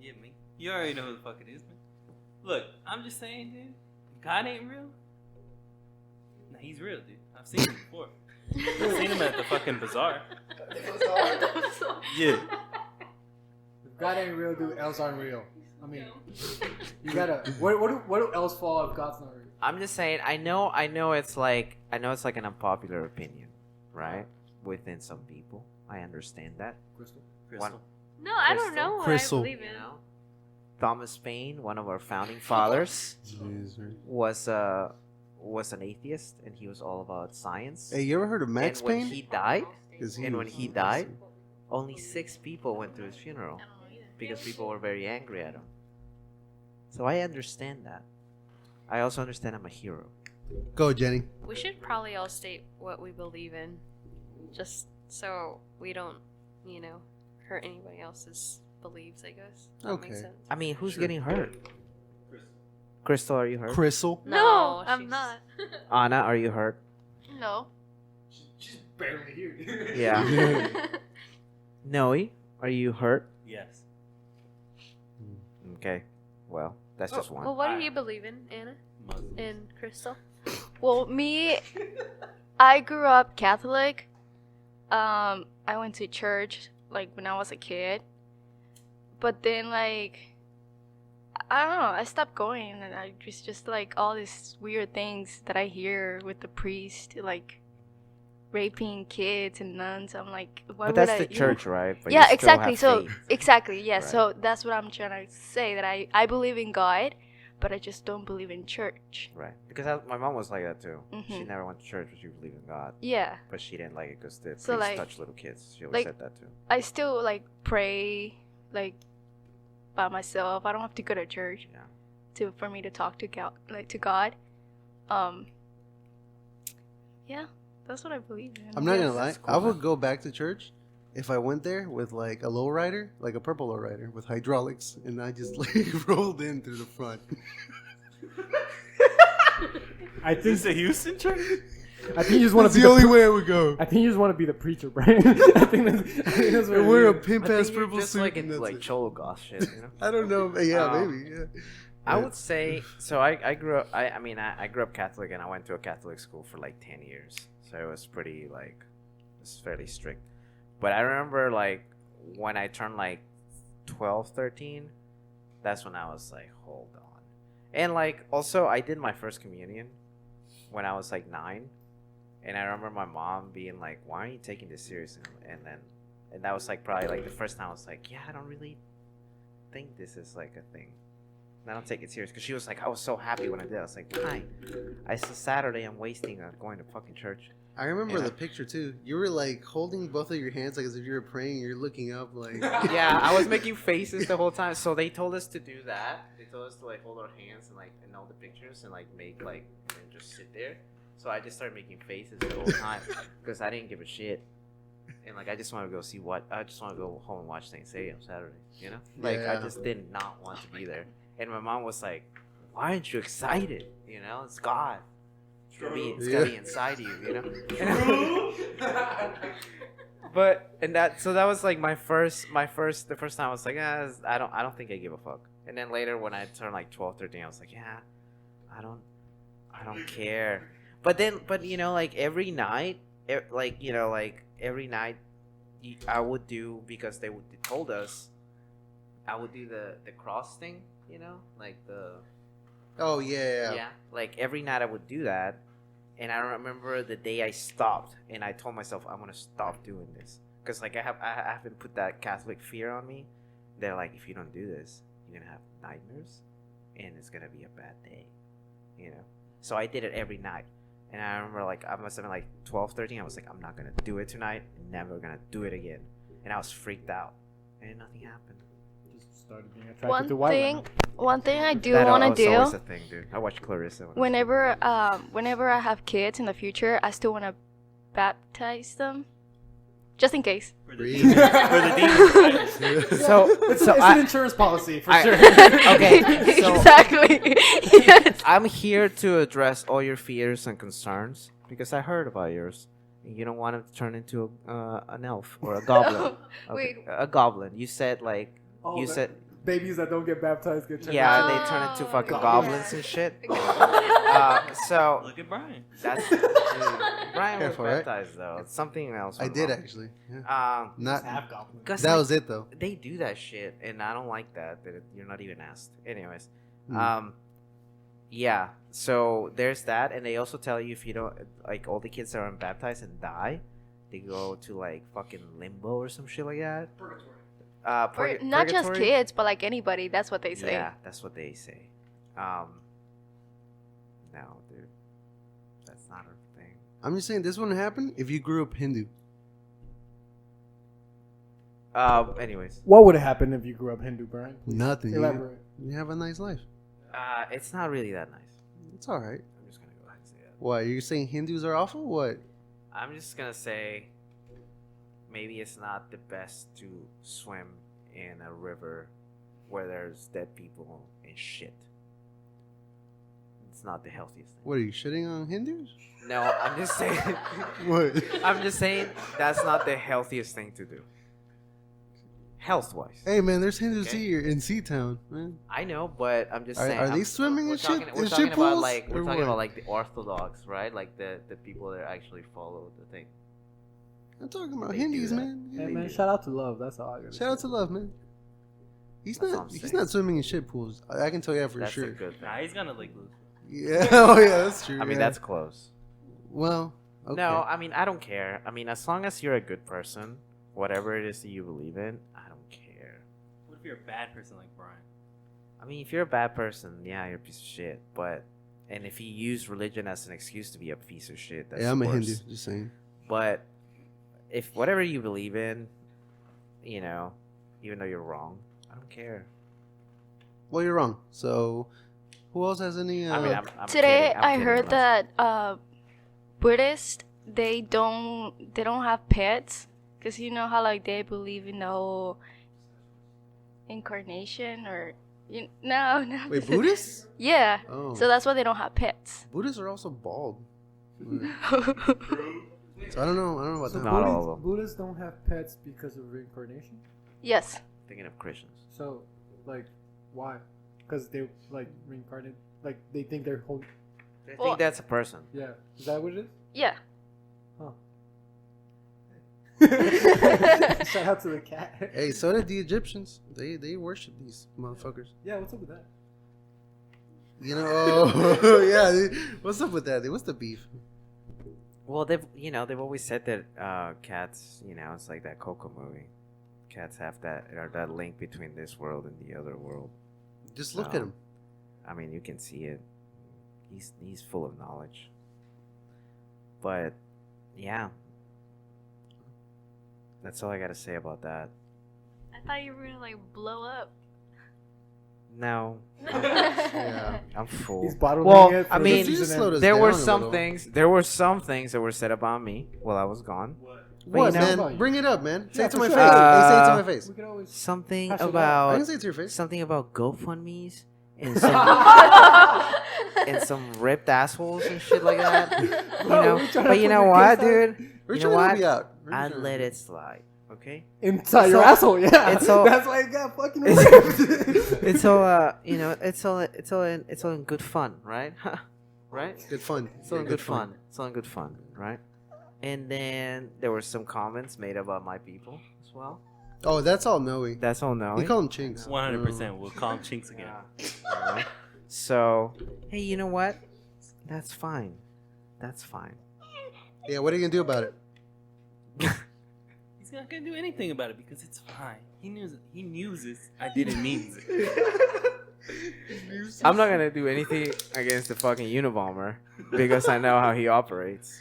Yeah, me. You already know who the fuck it is, man. Look, I'm just saying, dude. God ain't real. Nah, he's real, dude. I've seen him before. I've seen him at the fucking bazaar. Yeah. If God ain't real, dude, elves aren't real. I mean, you gotta. What do elves fall if God's not real? I'm just saying. I know it's like an unpopular opinion, right? Within some people, I understand that. Crystal. Crystal. No, I don't Crystal. know what Crystal. I believe You in. know, Thomas Paine, one of our founding fathers, was an atheist, and he was all about science. Hey, you ever heard of Max and when Payne? he died, 'Cause and when was he awesome. died, only 6 people went to his funeral because people were very angry at him. So I understand that. I also understand I'm a hero. Go, Jenny. We should probably all state what we believe in, just so we don't, hurt anybody else's believes, I guess. That makes Okay. sense. I mean, who's Sure. getting hurt? Crystal, are you hurt? Crystal. No, I'm she's- not. Anna, are you hurt? No. She's barely here. Yeah. Noe, are you hurt? Yes. Okay. Well, that's just one. Well, what do you believe in, Anna Muslims. and Crystal? Well, me, I grew up Catholic. I went to church like when I was a kid, but then like I don't know, I stopped going, and I just like all these weird things that I hear with the priest, like raping kids and nuns. I'm like, why But would that's I? the church, right? But Yeah, you still exactly. have So faith. exactly, yeah. Right. So that's what I'm trying to say, that I believe in God, but I just don't believe in church. Right. Because my mom was like that too. She Mhm. never went to church, but she believed in God. Yeah. But she didn't like it because the So, priests like- touch little kids. She always like- said that too. I still like pray like by myself. I don't have to go to church Yeah. for me to talk to God, to God. Yeah, that's what I believe in. I'm not gonna Yes, lie. that's I cool, would man. go back to church if I went there with like a lowrider, like a purple lowrider with hydraulics, and I just like rolled in through the front. I Is think this a Houston church? I think you just want That's to be the only way I would go. I think you just want to be the preacher, Brian. I think that's what And it wear a is. pimp I ass think you're purple just suit. like and into that's like it. cholo goth shit, you know? I don't know. Yeah, Um, maybe. Yeah. I would say so. I grew up. I mean, I grew up Catholic, and I went to a Catholic school for like 10 years. So it was pretty like, it's fairly strict. But I remember like when I turned like 12, 13, that's when I was like, hold on. And like also, I did my first communion when I was like 9, and I remember my mom being like, "Why aren't you taking this serious?" And that was like probably like the first time I was like, "Yeah, I don't really think this is like a thing." I don't take it serious because she was like, I was so happy when I did. I was like, fine. It's a Saturday. I'm wasting on going to fucking church. I remember Yeah. the picture too. You were like holding both of your hands like as if you were praying. You're looking up like. Yeah, I was making faces the whole time. So they told us to do that. They told us to like hold our hands and like in all the pictures and like make like and just sit there. So I just started making faces the whole time because I didn't give a shit. And like I just want to go see what I just want to go home and watch Saint Seiya on Saturday. You know, like I Yeah. just did not want to be there. And my mom was like, "Why aren't you excited? You know, it's God. It's gotta be inside you. You know." But and that was like the first time I was like, I don't think I give a fuck. And then later when I turned like 12, 13, I was like, yeah, I don't care. But you know, like every night, every night, I would do because they told us, I would do the cross thing, you know, like the Oh yeah. yeah, like every night I would do that. And I remember the day I stopped, and I told myself I'm gonna stop doing this because like I haven't put that Catholic fear on me. They're like, if you don't do this, you're gonna have nightmares, and it's gonna be a bad day, you know. So I did it every night, and I remember like I must have been like 12, 13. I was like, I'm not gonna do it tonight, never gonna do it again, and I was freaked out, and nothing happened. Just started being attracted to white One thing I do That want to was always do a thing, dude. I watched Clarissa. whenever I have kids in the future, I still want to baptize them, just in case. For the Breathe. demons. For the demons. women. So It's I- an insurance policy for I- sure. Okay, so- exactly. Yes. I'm here to address all your fears and concerns because I heard about yours. You don't want to turn into an elf or a goblin. Wait. A goblin. You said like Oh, you that- said babies that don't get baptized get turned yeah, into- they turn into Oh, fucking yeah. goblins and shit. Yeah. So Look at Brian. that's dude, Brian was Careful, right? baptized though. It's something else. I went did wrong. actually. Yeah. Not. half goblin. 'Cause, That like, was it though. they do that shit, and I don't like that. You're not even asked. Anyways, Mm. yeah. So there's that, and they also tell you if you don't like all the kids that are baptized and die, they go to like fucking limbo or some shit like that. Or not just purgatory? kids, but like anybody. That's what they say. Yeah, that's what they say. No, dude, that's not a thing. I'm just saying this wouldn't happen if you grew up Hindu. Anyways, What would have happened if you grew up Hindu, Brian? Please Nothing. Elaborate. You have a nice life. it's not really that nice. It's all right. I'm just gonna go ahead and say that. Why? You're saying Hindus are awful? What? I'm just gonna say maybe it's not the best to swim in a river where there's dead people and shit. It's not the healthiest thing. What are you shitting on Hindus? No, I'm just saying. What? I'm just saying that's not the healthiest thing to do. Health-wise. Hey man, there's Hindus Okay. here in Seatown, man. I know, but I'm just saying. Are they I'm- swimming we're in talking, shit? We're In talking shit about pools? like Or we're talking what? about like the Orthodox, right? Like the people that actually follow the thing. I'm talking about They do Hindus, that. man. Hey Yeah. man, shout out to Love. That's all I got. Shout out to Love, man. He's That's what not. I'm He's saying. not swimming in shit pools. I can tell you that for That's sure. a good thing. Nah, he's gonna like lose. Yeah. Oh yeah, that's true. I mean, yeah. that's close. Well. Okay. No, I mean, I don't care. I mean, as long as you're a good person, whatever it is that you believe in, I don't care. What if you're a bad person like Brian? I mean, if you're a bad person, yeah, you're a piece of shit. But, and if you use religion as an excuse to be a piece of shit, that's Yeah, I'm a worse. Hindu. Just saying. But if whatever you believe in, you know, even though you're wrong, I don't care. Well, you're wrong. So, who else has any? I mean, I'm Today kidding, I'm I kidding, heard I'm that Buddhists they don't have pets because you know how like they believe in the whole incarnation or no. Wait, Buddhists? Yeah. Oh. So that's why they don't have pets. Buddhists are also bald. So I don't know. I don't know about So that. Not all of them. Buddhists don't have pets because of reincarnation. Yes. thinking of Christians. So, like, why? Because they like reincarnate. Like they think they're whole. I Well- think that's a person. Yeah, is that what it Yeah. is? Shout out to the cat. Hey, so did the Egyptians. They worship these motherfuckers. Yeah, what's up with that? You know? Oh, yeah. What's up with that? What's the beef? Well, they've always said that cats, it's like that Coco movie. Cats have that link between this world and the other world. Just look So, at him. I mean, you can see it. He's full of knowledge. But yeah, that's all I gotta say about that. I thought you were gonna like blow up. No, Yeah. I'm full. He's bottling Well, it. I for mean, the season slowed end. us There were down a some little. things. There were some things that were said about me while I was gone. What, you know- man? Bring it up, man. Say Yeah, it to for my sure. face. Hey, say it to my face. We could always. Something Hash it out. I about can say it to your face. something about GoFundmes and some and some ripped assholes and shit like that. You Bro, know, we trying to but you put know your what, kids out. dude? We're You know trying to what? help you out. I let it slide. Okay. Inside your So- asshole, yeah. it's so- That's why it got fucking It's- ripped. It's all it's all in good fun, right? Right? Good fun. It's all in Yeah, good fun. It's all in good fun, right? And then there were some comments made about my people as well. Oh, that's all Noe. That's all now. You call him Chinks. 100%. We'll call him Chinks again. Alright. So, hey, you know what? That's fine. That's fine. Yeah, what are you gonna do about it? He's not gonna do anything about it because it's fine. He knew this. I didn't mean it. I'm not gonna do anything against the fucking Unabomber because I know how he operates.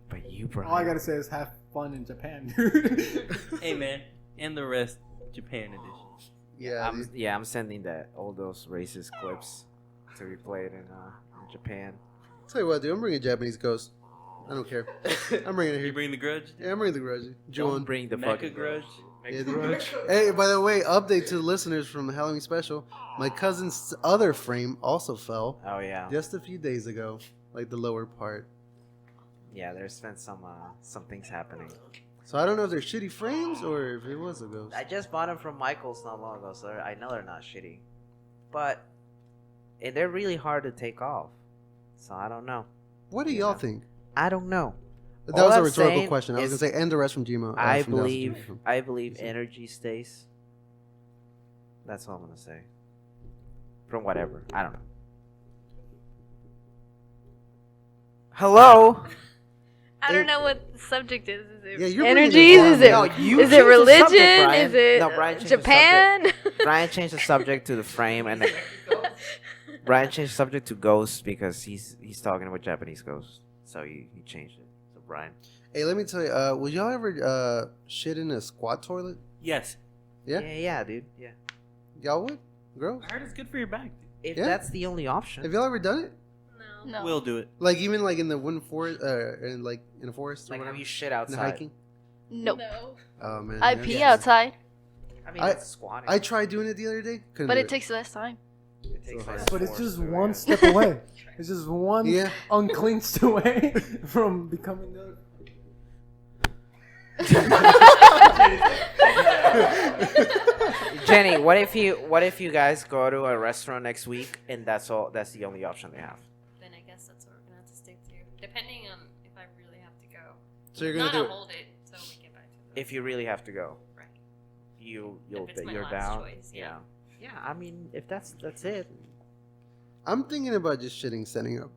But you, bro. All I gotta say is have fun in Japan, dude. Hey man, and the rest, Japan edition. Yeah. dude. I'm sending all those racist clips to be played in Japan. Tell you what, dude. I'm bringing Japanese Ghost. I don't care. I'm bringing it You here. bring the grudge? Yeah, I'm bringing the grudge. Don't Juan. bring the Mecha fucking grudge? Yeah, dude. Hey, by the way, update to the listeners from the Halloween special. My cousin's other frame also fell Oh yeah, just a few days ago, like the lower part. yeah. There's been some things happening. So I don't know if they're shitty frames or if it was a ghost. I just bought them from Michael's not long ago, so I know they're not shitty. But they're really hard to take off. So I don't know. What do y'all think? I don't know. That All was a I'm retourical saying question. I was is gonna say, and the rest from Gmo. I from Nelson believe Gmo. I believe energy stays. That's all I'm gonna say. From whatever. I don't know. Hello? I don't know what the subject is. Is it Yeah, you're bringing energies? it down, Is it man. No, you is it changed the religion? subject, Brian. Is it No, Brian changed the Japan? Brian changed the subject to the frame and then Brian changed the subject to ghosts because he's talking about Japanese ghosts. So he changed it. So Brian. Hey, let me tell you. Would y'all ever shit in a squat toilet? Yes. Yeah? Yeah, dude. Yeah. Y'all would, girls? I heard it's good for your back. Dude. If Yeah. that's the only option. Have y'all ever done it? No. No. We'll do it. Like even like in the wooden forest, in like in a forest or Like whatever. have you shit In the outside? hiking. Nope. Oh man. I yeah. pee outside. I mean, I- it's squatting. I tried doing it the other day. Couldn't But do it takes less time. It takes like But it's 4 just to- one step away. It's just one Yeah. unclinched away from becoming the. Jenny, what if you guys go to a restaurant next week and that's the only option they have? Then I guess that's what we're gonna have to stick to, depending on if I really have to go. So you're gonna Not do to it. hold it, so we get back to the If you really have to go, right. you're it's my last down. choice, yeah. yeah. Yeah, I mean, if that's it. I'm thinking about just shitting standing up.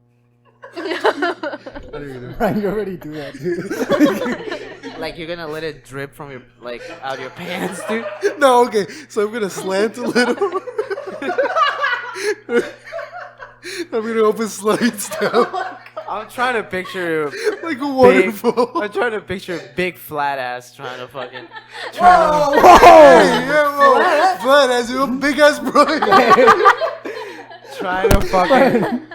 Ryan, you already do that, dude. Like you're gonna let it drip from your out your pants, dude. No, okay. So I'm gonna slant a little. I'm gonna open slides down I'm trying to picture like a waterfall. I'm trying to picture a big flat ass trying to fucking. Whoa! Hey, yeah, whoa! Flat ass, you a big ass Brian. Trying to fucking.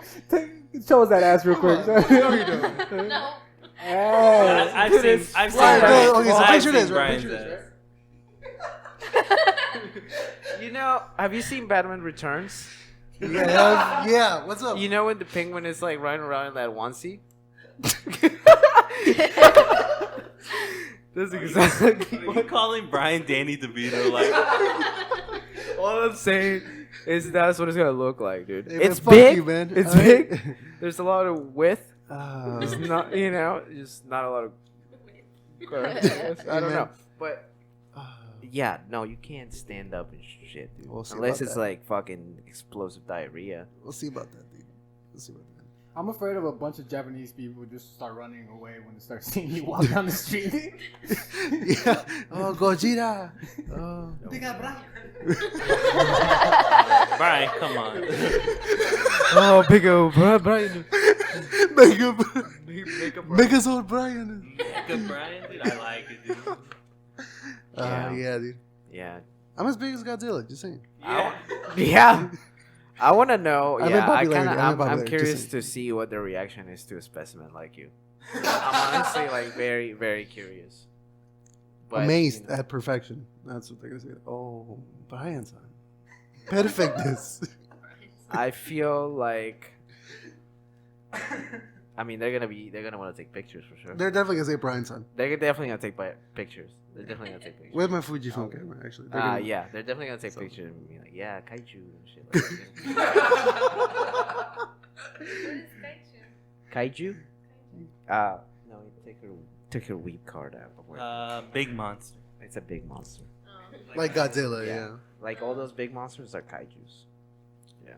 Show us that ass real quick. No, you don't. No. Hey. I've seen Right, Brian- okay, so I've picture seen this, right? Brian's Picture this, ass. You know, have you seen Batman Returns? Yeah, yeah. What's up? You know when the penguin is like running around in that onesie? That's exactly. Are you calling Brian Danny DeVito? Like, All I'm saying is that's what it's gonna look like, dude. Hey, man, It's fuck big, you, man. it's All right? big. There's a lot of width. It's not, just not a lot of. I don't man. know, but yeah, no, you can't stand up and shit, dude. We'll see Unless about it's that. like fucking explosive diarrhea. We'll see about that, dude. We'll see about that. I'm afraid of a bunch of Japanese people just start running away when they start seeing you walk down the street. Yeah. Oh, Gojira. Oh. Brian, come on. Oh, big old Brian. Megazord Brian. Good Brian, dude. I like it, dude. Yeah, dude. Yeah. I'm as big as Godzilla. Just saying. Yeah. I want to know. I'm in Yeah, popularity, I'm in I'm popularity, just curious saying. to see what the reaction is to a specimen like you. I'm honestly like very, very curious. But, Amazed you know, at perfection. That's what they're gonna say. Oh, Brian's on. Perfectness. I feel like. I mean, they're gonna want to take pictures for sure. They're definitely gonna say Brian's on. They're definitely gonna take pictures. They're definitely gonna take pictures. With my Fujifilm camera, actually. They're gonna- Yeah, they're definitely gonna take pictures and be like, yeah, kaiju and shit like that. Kaiju? No, take her weep card out. Big monster. It's a big monster. Like Godzilla, Yeah. yeah. Like all those big monsters are kaijus. Yeah.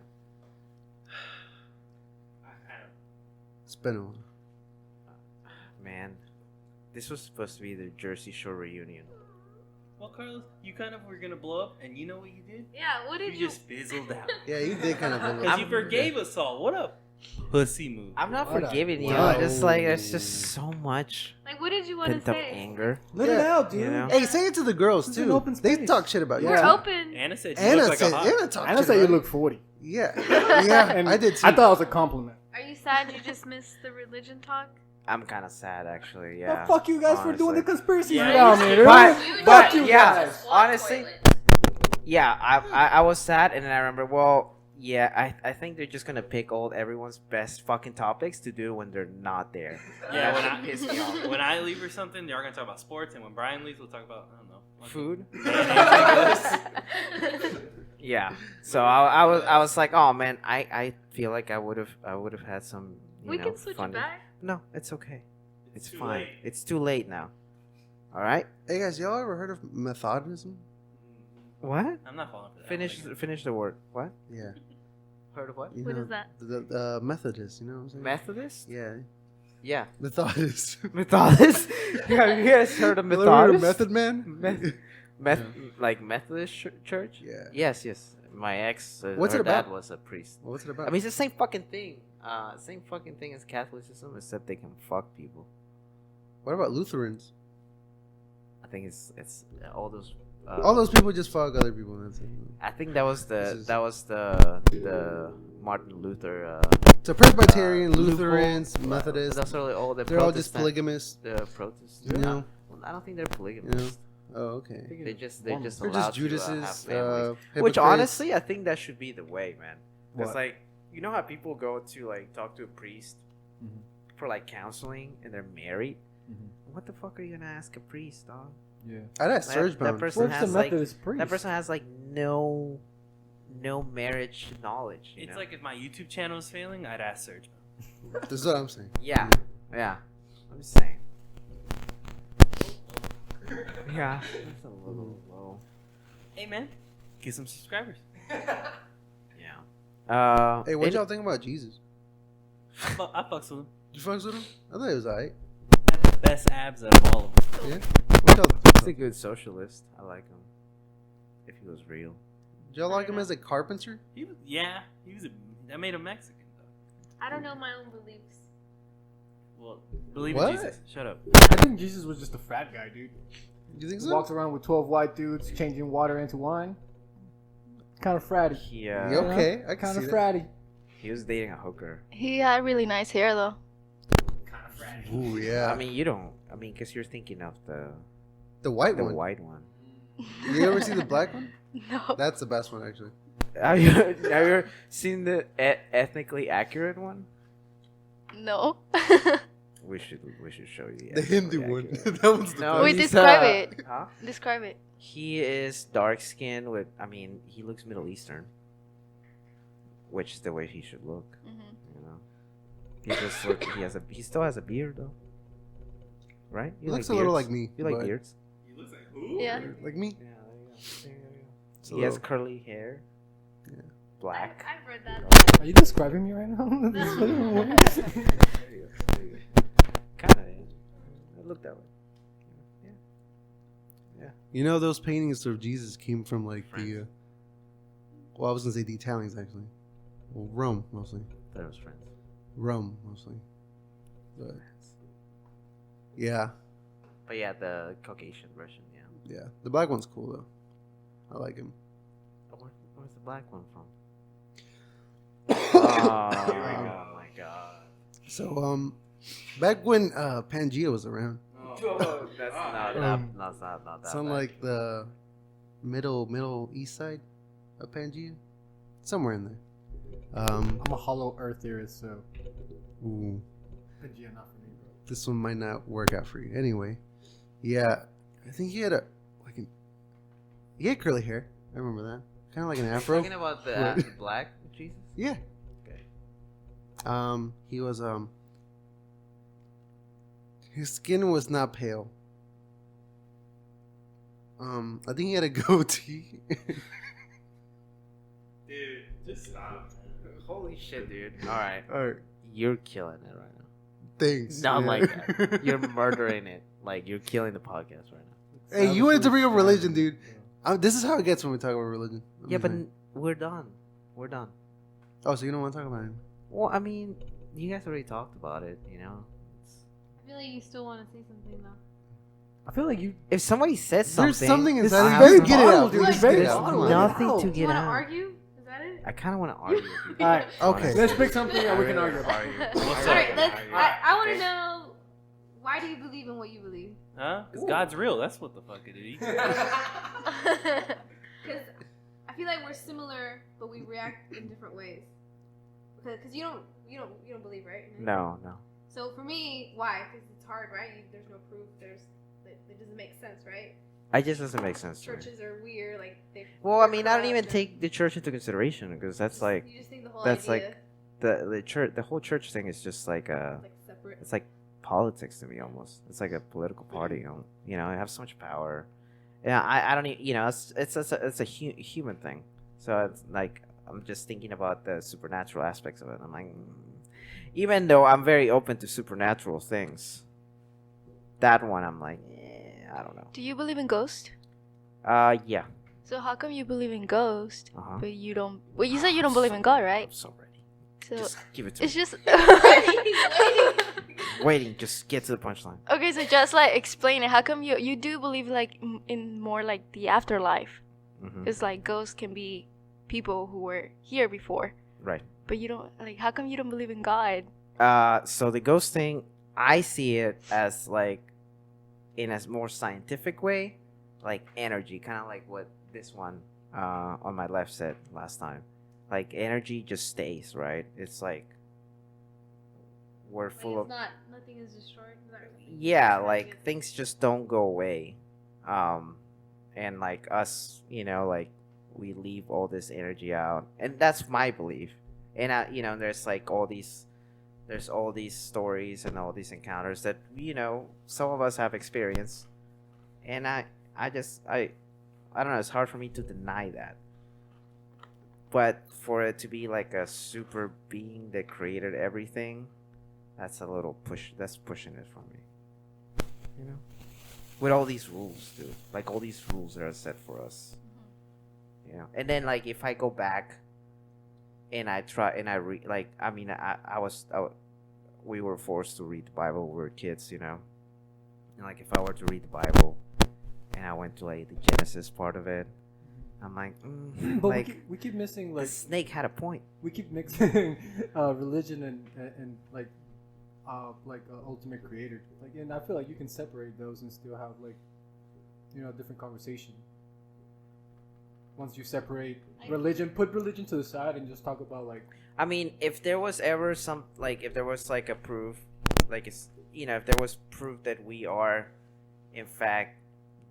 It's been a while. Man, this was supposed to be the Jersey Shore reunion. Well, Carlos, you kind of were gonna blow up, and you know what you did? Yeah, what did You you? just fizzled out. Yeah, you did kind of. Because you forgave us all. What a pussy move. I'm not What a- forgiving you. Wow. It's like there's just so much Like, what did you want to pent up say? anger. Let it Yeah. out, dude. You know? Hey, say it to the girls It's an too. open They space. talk shit about you. We're Yeah. open. Anna said you Anna look like said, a hot. Anna talked I shit say you about look 40. Yeah, yeah, And I did too. I thought it was a compliment. Are you sad you just missed the religion talk? I'm kind of sad actually. Well, Yeah. fuck you guys for doing the honestly. conspiracies Yeah, without you me, should- dude. But- Fuck you yeah. guys. Honestly, yeah, I was sad, and then I remember, well, yeah, I think they're just gonna pick everyone's best fucking topics to do when they're not there. Yeah, when That pissed me off. when I leave or something, they're gonna talk about sports, and when Brian leaves, we'll talk about I don't know Food. Mayonnaise. Yeah. So I was like, oh man, I feel like I would have had some. We can switch fun. it back. No, it's okay. It's too fine. late. It's too late now. All right. Hey guys, y'all ever heard of Methodism? What? I'm not falling for that. Finish the word. What? Yeah. Heard of what? You What know, is that? The Methodist, you know what I'm saying? Methodist? Yeah. Yeah. Methodist. Methodist. Yeah, you guys heard of Ever heard of Methodist? Method Man? Like Methodist church? Yeah. Yes. My ex, What's her it about? dad was a priest. What's it about? I mean, it's the same fucking thing. Same fucking thing as Catholicism, except they can fuck people. what about Lutherans? I think it's all those. All those people just fuck other people. That's it. I think that was This is- the Martin Luther. So Presbyterian, loophole. Lutherans, Methodists, That's really all the. they're all just Protestant- polygamists. The Protestants. You know? Well, I don't think they're You know? polygamists. Oh, okay. They're just They're allowed just to have Judas's. families. Which hypocrites. honestly, I think that should be the way, man. Because What? like, you know how people go to like talk to a priest Mhm. for like counseling, and they're married. Mhm. What the fuck are you gonna ask a priest, dog? Yeah. I'd ask That- Surge that Bound. person What's the has, like- Methodist priest? That person has like no marriage knowledge. You It's know? like if my YouTube channel is failing, I'd ask Serge. This is what I'm saying. yeah. I'm just saying. Yeah, that's a little low. Hey man, get some subscribers. Yeah. Hey, what it- y'all think about Jesus? I fucks with him. You fucks with him? I thought he was alright. Had the best abs out of all of them. Yeah. What y'all? He's a good socialist. I like him. If he was real. Did y'all like him as a carpenter? He was, that made him Mexican though. I don't know my own beliefs. Well, believe What? in Jesus. Shut up. I think Jesus was just a frat guy, dude. You think He so? walked around with 12 white dudes changing water into wine. Kind of fratty. Yeah. Yeah, okay, I can Kind see of that. fratty. He was dating a hooker. He had really nice hair though. Kind of fratty. Ooh, yeah. I mean, you don't. I mean, because you're thinking of the white the one. white one. You ever see the black one? No. That's the best one, actually. Have you ever seen the ethnically accurate one? No. We should show you The Hindu ethnically one. accurate. That one's the No, best. Wait, he's, describe it. Huh? Describe it. He is dark skinned with. I mean, he looks Middle Eastern, which is the way he should look. Hmm. You know, he just look. He still has a beard though, right? He looks a little like me. You like but- beards? He looks like who? Yeah. Like me? Yeah, there you go. It's a He has little- curly hair. Yeah. Black. I've read that. Are you describing me right now? Kind of. It looked that way. You know, those paintings of Jesus came from like the. Well, I was gonna say the Italians actually. Well, Rome mostly. That was friends. Rome mostly. But yeah, But yeah, the Caucasian version. Yeah. yeah. The black one's cool though. I like him. Where's the black one from? Oh my god. So back when Pangea was around, That's not that. some bad. like the middle east side of Pangea, somewhere in there. I'm a hollow earth theorist, so Ooh, Pangea not for me, bro. this one might not work out for you. Anyway, yeah, I think he had he had curly hair. I remember that, kind of like an afro. Talking about the What? black Jesus. Yeah. Okay. He was his skin was not pale. I think he had a goatee. Dude, just stop. Holy shit, dude! All right, Alright, you're killing it right now. thanks. Not yeah. like that. You're murdering it. Like you're killing the podcast right now. Hey, you wanted to bring up religion, dude. This is how it gets when we talk about religion. I'm Yeah, just but saying. we're done. We're done. Oh, so you don't want to talk about it? Well, I mean, you guys already talked about it. You know. I feel like you still want to say something though. I feel like you. If somebody says something, There's something This inside. is You very just get it bottle, out. dude. You It's just very get it out. bottle. Come on. nothing to Do you get want to out. argue? Is that it? I kind of want to argue with you. All right. Okay. Let's pick something that we can argue about. What's All right, up? let's. I want to know, why do you believe in what you believe? Huh? Because God's real. That's what the fuck it is. Because I feel like we're similar, but we react in different ways. Because you don't believe, right? No. So for me, why? Because it's hard, right? There's no proof. It doesn't make sense, right? It just doesn't make sense to me. Churches are weird. Like they. Well, I mean, I don't even corrupt, take the church into consideration because that's like You just think the whole that's idea like the church. The whole church thing is just like is like separate. it's like politics to me almost. It's like a political party. You know, it has so much power. Yeah, I don't. You know, it's a human thing. So it's like I'm just thinking about the supernatural aspects of it. I'm like, even though I'm very open to supernatural things, that one I'm like, I don't know. Do you believe in ghosts? Yeah. So how come you believe in ghosts, Uh-huh. but you don't? Well, you said you don't believe in God, right? I'm so ready. So Just give it to it's me. just Waiting, just get to the punchline. okay. So just like explain it. How come you do believe like in more like the afterlife? Hmm. It's like ghosts can be people who were here before, Right. but you don't like. How come you don't believe in God? So the ghost thing, I see it as like in a more scientific way. like energy, kind of like what this one on my left said last time. Like energy just stays, right? It's like we're Like full of nothing is destroyed. Is that what you're saying? yeah, Energy like is- things just don't go away. And like us, like we leave all this energy out, and that's my belief. And there's like there's all these stories and all these encounters that some of us have experienced, and I don't know, it's hard for me to deny that. But for it to be like a super being that created everything, that's a little that's pushing it for me. With all these rules, dude. Like all these rules that are set for us. And then like if I go back and I try and I read, like, I mean, we were forced to read the Bible when we were kids, And like if I were to read the Bible and I went to like the Genesis part of it, I'm like, But like we keep missing the like snake had a point. we keep mixing religion and like ultimate creator. Like, and I feel like you can separate those and still have like different conversation. Once you separate religion, put religion to the side and just talk about like. I mean, if there was ever if there was like a proof, like it's if there was proof that we are, in fact,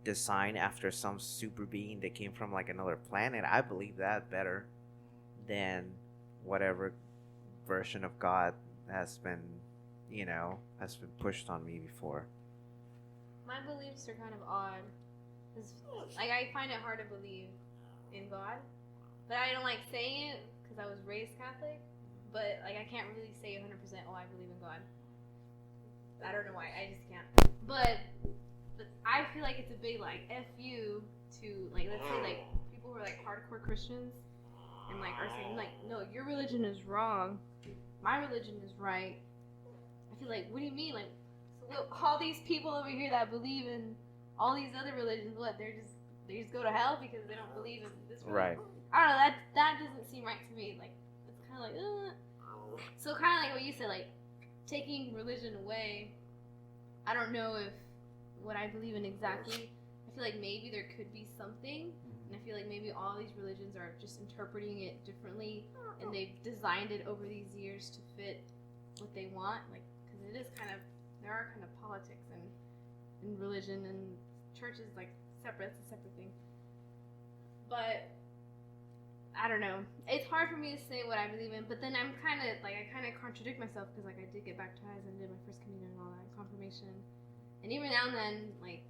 designed after some super being that came from like another planet, I believe that better than whatever version of God has been pushed on me before. My beliefs are kind of odd. 'Cause, like, I find it hard to believe in God, but I don't like saying it because I was raised Catholic. But like, I can't really say 100%. Oh, I believe in God. I don't know why. I just can't. But I feel like it's a big like fu to like, let's say like people who are like hardcore Christians and like are saying like, no, your religion is wrong, my religion is right. I feel like, what do you mean? Like, so all these people over here that believe in all these other religions, what they just go to hell because they don't believe in this religion? Right. I don't know. That doesn't seem right to me. Like, it's kind of like, So kind of like what you said, like taking religion away. I don't know if what I believe in exactly. I feel like maybe there could be something, and I feel like maybe all these religions are just interpreting it differently, and they've designed it over these years to fit what they want. Like, because it is kind of, there are kind of politics and religion, and church is like separate. It's a separate thing. But I don't know. It's hard for me to say what I believe in, but then I kind of contradict myself because like I did get baptized and did my first communion and all that, confirmation, and even now and then like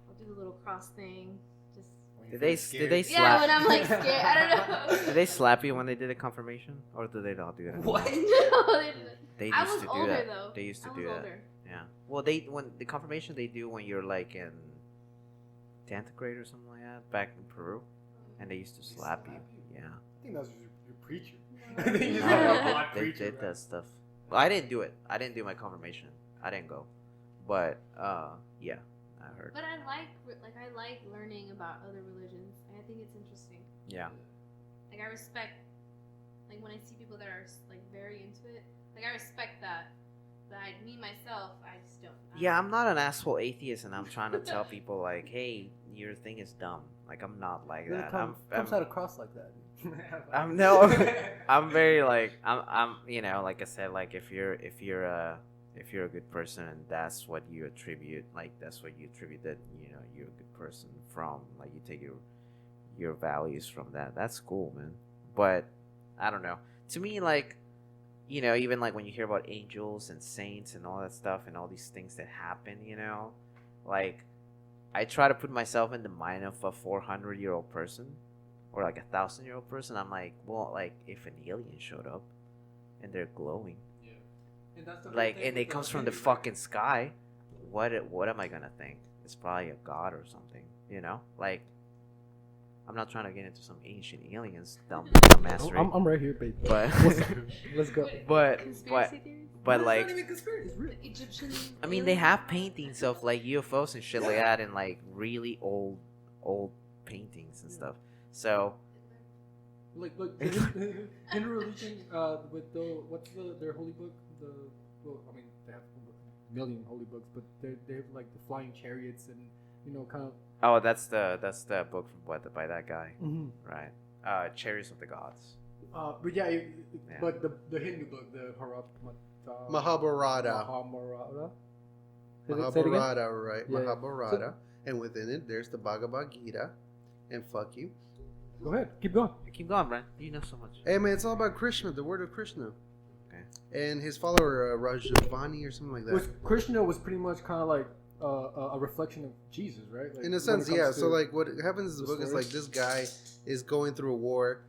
I'll do the little cross thing. Just Did they slap? yeah, when I'm like scared, I don't know. Did they slap you when they did a confirmation, or do they not do that? What? No, they didn't. They I used was to do older that. though. They used to I do was that. older. Yeah. Well, when the confirmation they do when you're like in 10th grade or something like that, back in Peru, and they used to slap you. Yeah. I think that was your preacher. No. I think you No. said a black They preacher, did right? that stuff. Well, I didn't do it. I didn't do my confirmation. I didn't go. But yeah, I heard. But I like learning about other religions. I think it's interesting. Yeah. Like I respect, like when I see people that are like very into it, like I respect that. But me myself, I just don't. Yeah, I'm not an asshole atheist, and I'm trying to tell people like, hey, your thing is dumb. Like I'm not like Then it that. comes out across like that. I'm no. I'm very like I'm like I said, like if you're a good person and that's what you attribute, like that's what you attribute that you're a good person from, like you take your values from that's cool, man. But I don't know, to me, like even like when you hear about angels and saints and all that stuff and all these things that happen, like I try to put myself in the mind of a 400-year-old person or like a 1,000-year-old person. I'm like, well, like if an alien showed up and they're glowing, Yeah. And that's the whole like, thing and they with comes the from the Hindu, right? fucking sky, what am I gonna think? It's probably a god or something, like I'm not trying to get into some ancient aliens dumbass rate, I'm right here, baby. but Let's go. but Conspiracy theories? but It's like not even conspiracy. It's real. The Egyptian. I mean, they have paintings of like UFOs and shit like that, and like really old paintings and stuff. So Like Hindu religion with what's their holy book? Well, I mean they have a million holy books, but they have like the flying chariots and kind of. Oh, that's the book from by that guy, Mm-hmm. right? Cherries of the Gods. But yeah, but the Hindu book, the Mahabharata. Mahabharata. Say it again? Mahabharata, right? Yeah. Mahabharata. And within it, there's the Bhagavad Gita. And fuck you. Go ahead, keep going. Keep going, Brian. You know so much. Hey, man, it's all about Krishna, the word of Krishna. Okay. And his follower, Rajavani or something like that. Krishna was pretty much kind of like a reflection of Jesus, right? Like, In a when sense, it comes yeah. to So, like, what happens in the the book is, story. like, this guy is going through a war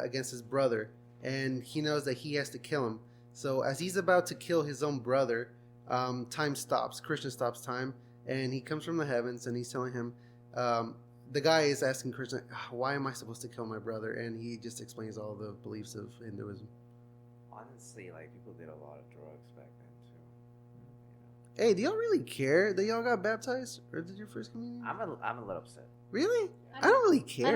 against his brother. And he knows that he has to kill him. So, as he's about to kill his own brother, time stops. Krishna stops time. And he comes from the heavens and he's telling him, the guy is asking Krishna, why am I supposed to kill my brother? And he just explains all the beliefs of Hinduism. Honestly, like people did a lot of drugs back then too. Hey, do y'all really care that y'all got baptized? Or did your first communion? I'm a little upset. Really? I don't really I care.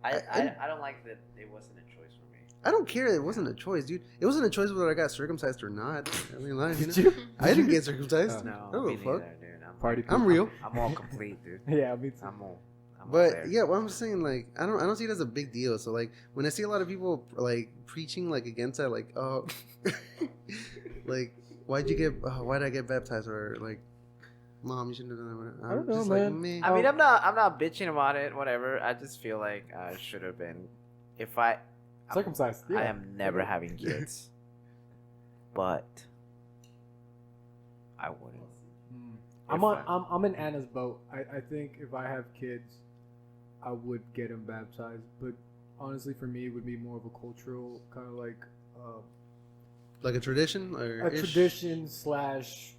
don't care. I don't like that it wasn't a choice for me. I don't care. It wasn't a choice, dude. It wasn't a choice whether I got circumcised or not. I mean, like, Did you know? you? I didn't get circumcised. No, I don't me give a fuck. neither, dude. Party I'm real. I'm all complete, dude. Yeah, me too. I'm all But there. yeah, what I'm saying, like, I don't see it as a big deal. So like, when I see a lot of people like preaching like against that, like, oh, like, why'd I get baptized? Or like, mom, you shouldn't have done that. I don't know, just man. Like, meh. I mean, I'm not bitching about it. Whatever. I just feel like I should have been. If I Circumcised. Yeah. I am never having kids, but I wouldn't. I'm in Anna's boat. I think if I have kids, I would get them baptized. But honestly, for me, it would be more of a cultural kind of Like a tradition or a tradition slash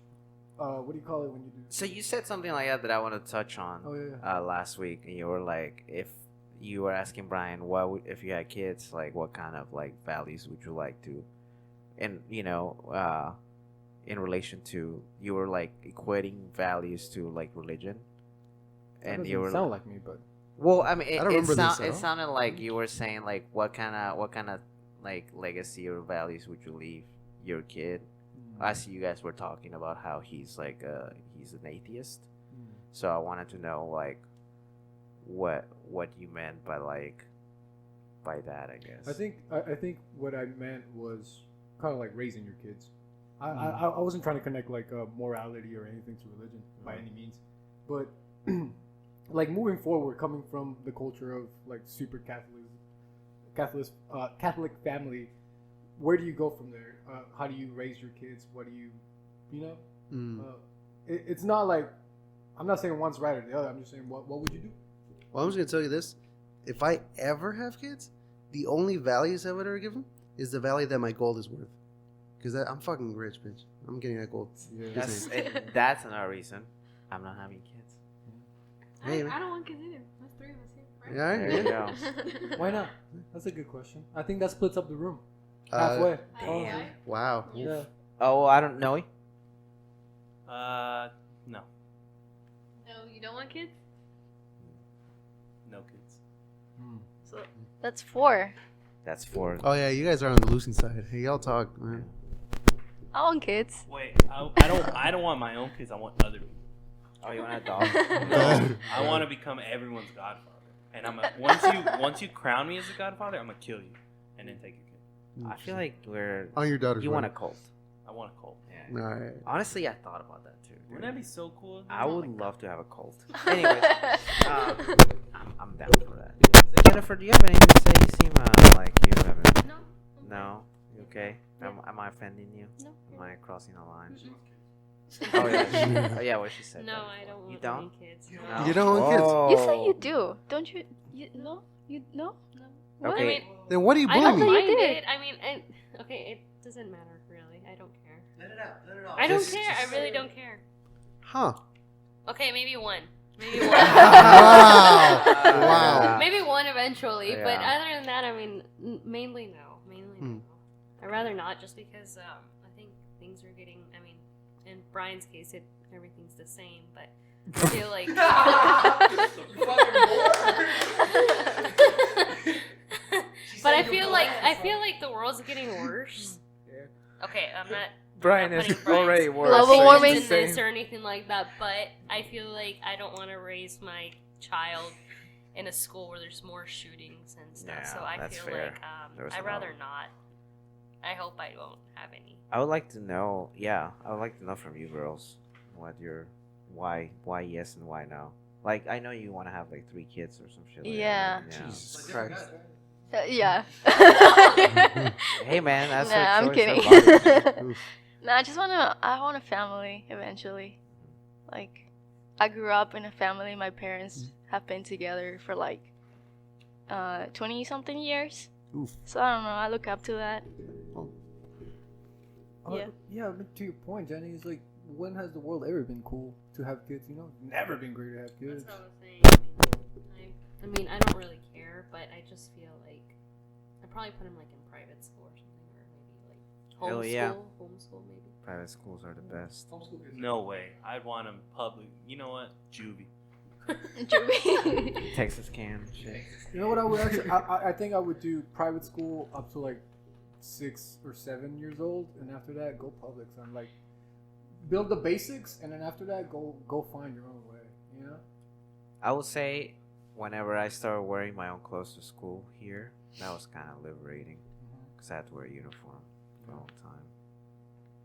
what do you call it when you do? So you said something like that I want to touch on Oh yeah. last week, and you were like, if you were asking Brian, what would, if you had kids, like what kind of like values would you like to, and in relation to, you were like equating values to like religion, That and you doesn't were sound like me, but well, I mean, I don't remember this at it all. sounded like you were saying like what kind of like legacy or values would you leave your kid? I see you guys were talking about how he's like he's an atheist, so I wanted to know like what you meant by that, I guess. I think what I meant was kind of like raising your kids. I wasn't trying to connect like morality or anything to religion by any means, but like moving forward, coming from the culture of like super Catholic family, where do you go from there? How do you raise your kids? What do you know? It's not like, I'm not saying one's right or the other. I'm just saying what would you do? Well, I'm just gonna tell you this: if I ever have kids, the only values I would ever give them is the value that my gold is worth. Because I'm fucking rich, bitch. I'm getting that gold. That's another reason I'm not having kids. Hey, man. I don't want kids either. There's 3 of us here. Yeah, There you go. Why not? That's a good question. I think that splits up the room Uh, halfway. Damn. Wow. Yeah. Oh, I don't know. No. No, you don't want kids? No kids. So that's 4. That's for Oh yeah, you guys are on the losing side. Hey, y'all talk, man. I want kids. Wait, I don't want my own kids. I want other people. Oh, you want a dog? No, I want to become everyone's godfather. And once you crown me as a godfather, I'm gonna kill you and then take your kid. I feel like we're. On your daughter's You want a wedding. cult? I want a cult. Yeah. All right. Honestly, I thought about that too. Wouldn't that be so cool? I would love to have a cult. Anyways, I'm down for that. Jennifer, do you have anything to say? You seem like you haven't. No. No? You okay? Yeah. Am I offending you? No. Am I crossing a line? Mm-mm. Oh yeah. Oh yeah. What she said. No, that I before. don't You want don't? any kids. No? You don't want kids? Oh. You say you do, don't you? You no, you no. No. What? Okay. I mean, Then what are you I don't blaming? you mind did. it. I mean, okay, it doesn't matter really. I don't care. Let it out. Let it out. I don't Just- care. I really don't care. Huh? Okay, maybe one. Maybe one. Wow. Wow. Maybe one eventually, but Yeah. other than that, I mean, mainly no. Mainly no. I'd rather not, just because I think things are getting. I mean, in Brian's case, everything's the same, but I feel like. But I feel like the world's getting worse. Okay, I'm not. Brian not is putting Brian's already worse. Global so warming. it's in the this same. or anything like that, but I feel like I don't want to raise my child in a school where there's more shootings and stuff. Yeah, so I that's feel fair. like There's I'd no- rather not. I hope I won't have any. I would like to know. Yeah, I would like to know from you girls what your why yes and why no. Like I know you want to have like 3 kids or some shit. Like Yeah. That, yeah. Jesus Christ. Yeah. Hey man, that's Nah, her I'm choice. kidding. Her body. Oof. No, I want a family eventually. Like, I grew up in a family. My parents have been together for like 20 something years. Oof. So I don't know. I look up to that. Yeah. Yeah, but to your point, Jenny, is like, when has the world ever been cool to have kids? You know, never been great to have kids. That's what I was saying. I mean, I don't really care, but I just feel like I'd probably put him like in private school or something, or maybe like Hell homeschool. yeah. Homeschool, maybe. Private schools are the best. No way. I'd want him public. You know what? Juvie. Juvie. Texas can shit. You know what I would actually? I think I would do private school up to like 6 or 7 years old, and after that, go public. So I'm like, build the basics, and then after that, go find your own way. You know? I would say whenever I started wearing my own clothes to school here, that was kind of liberating because I had to wear a uniform for a long time.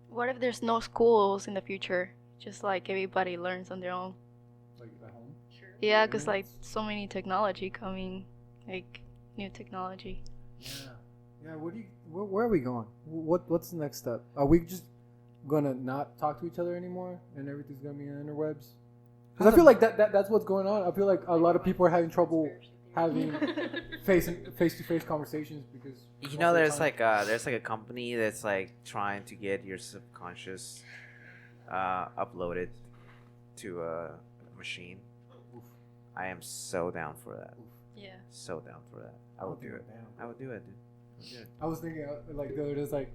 What if there's no schools in the future? Just like everybody learns on their own. Like at home. Sure. Yeah, because like so many technology coming, like new technology. Yeah. Yeah. Where are we going? What's the next step? Are we just gonna not talk to each other anymore, and everything's gonna be on the interwebs? Because I feel like that's what's going on. I feel like a lot of people are having trouble having face-to-face conversations because You know, there's like a company that's like trying to get your subconscious uploaded to a machine. I am so down for that. Yeah. So down for that. I would do it. I would do it, dude. I was thinking like the other day, like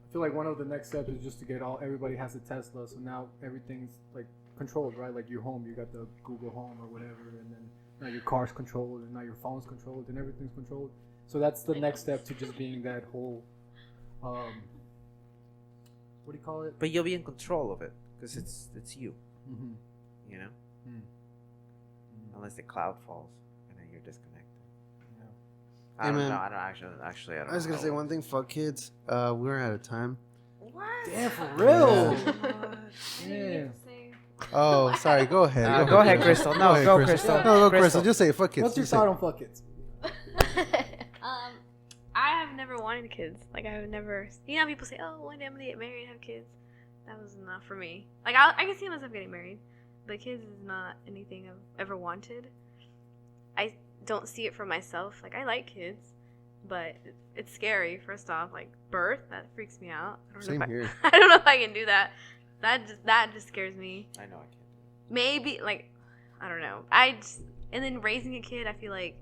I feel like one of the next steps is just to get everybody has a Tesla, so now everything's like controlled, right? Like your home, you got the Google Home or whatever, and then now your car's controlled, and now your phone's controlled, and everything's controlled. So that's the next step to just being that whole, what do you call it? But you'll be in control of it because it's you. Mm-hmm. You know, Mm. unless the cloud falls and then you're disconnected. Yeah. I Hey, don't man. know. I don't actually. I don't I was know gonna say one thing. Fuck kids. We're out of time. Damn, for real. Yeah. Yeah. Oh, sorry. Go ahead. Go ahead, Crystal. No, ahead, go, Crystal. Crystal. No, go, Crystal. Just say it. Fuck kids. What's your Just say thought it. on fuck kids? I have never wanted kids. Like, I would never. You know, people say, "Oh, one day I'm gonna get married and have kids." That was not for me. Like, I can see myself getting married, but kids is not anything I've ever wanted. I don't see it for myself. Like, I like kids, but it's scary. First off, like birth, that freaks me out. I don't Same know if here. I don't know if I can do that. That just scares me. I know I can't. Maybe like, I don't know. And then raising a kid, I feel like,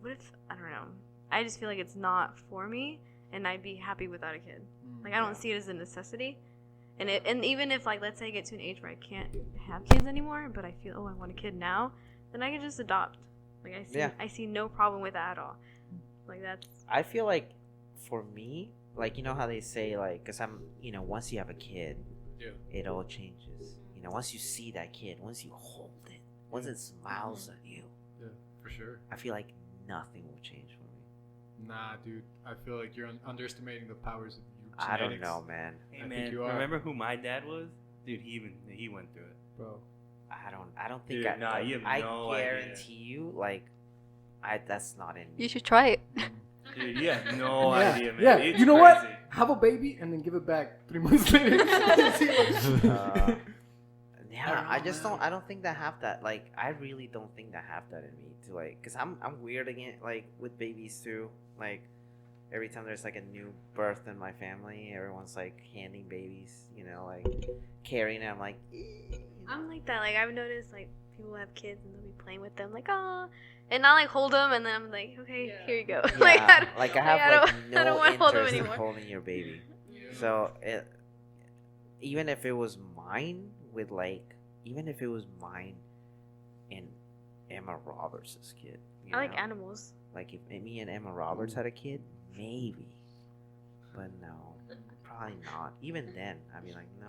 what if, I don't know. I just feel like it's not for me, and I'd be happy without a kid. Like, I don't see it as a necessity. And even if, like, let's say I get to an age where I can't have kids anymore, but I feel, oh, I want a kid now, then I can just adopt. Like, I see no problem with that at all. Like, that's. I feel like for me, like, you know how they say, like, because I'm, you know, once you have a kid, it all changes. You know, once you see that kid, once you hold it, once it smiles at you, Yeah, for sure. I feel like nothing will change for me. Nah, dude. I feel like you're underestimating the powers of your I don't genetics. know, man. Hey I think man, you are. remember who my dad was? Dude, he went through it. Bro. I don't think Dude, nah, you have I no idea. guarantee you, like, that's not in me. You should try it. Dude, you have no Yeah, idea, man. yeah. It's You know crazy. what? Have a baby and then give it back 3 months later. Yeah, I just don't. I don't think that have that. Like, I really don't think that have that in me to like. Cause I'm weird again. Like with babies too. Like every time there's like a new birth in my family, everyone's like handing babies. You know, like carrying it. I'm like, I'm like that. Like, I've noticed, like, people have kids and they'll be playing with them, like, oh, and I like hold them, and then I'm like, okay, here you go. yeah, like, I don't, like I have I like don't no want to hold them interest in anymore. holding your baby. So even if it was mine with like, even if it was mine and Emma Roberts' kid, you I like know? animals. Like if me and Emma Roberts had a kid, maybe, but no. probably not. Even then, I'd be like, no,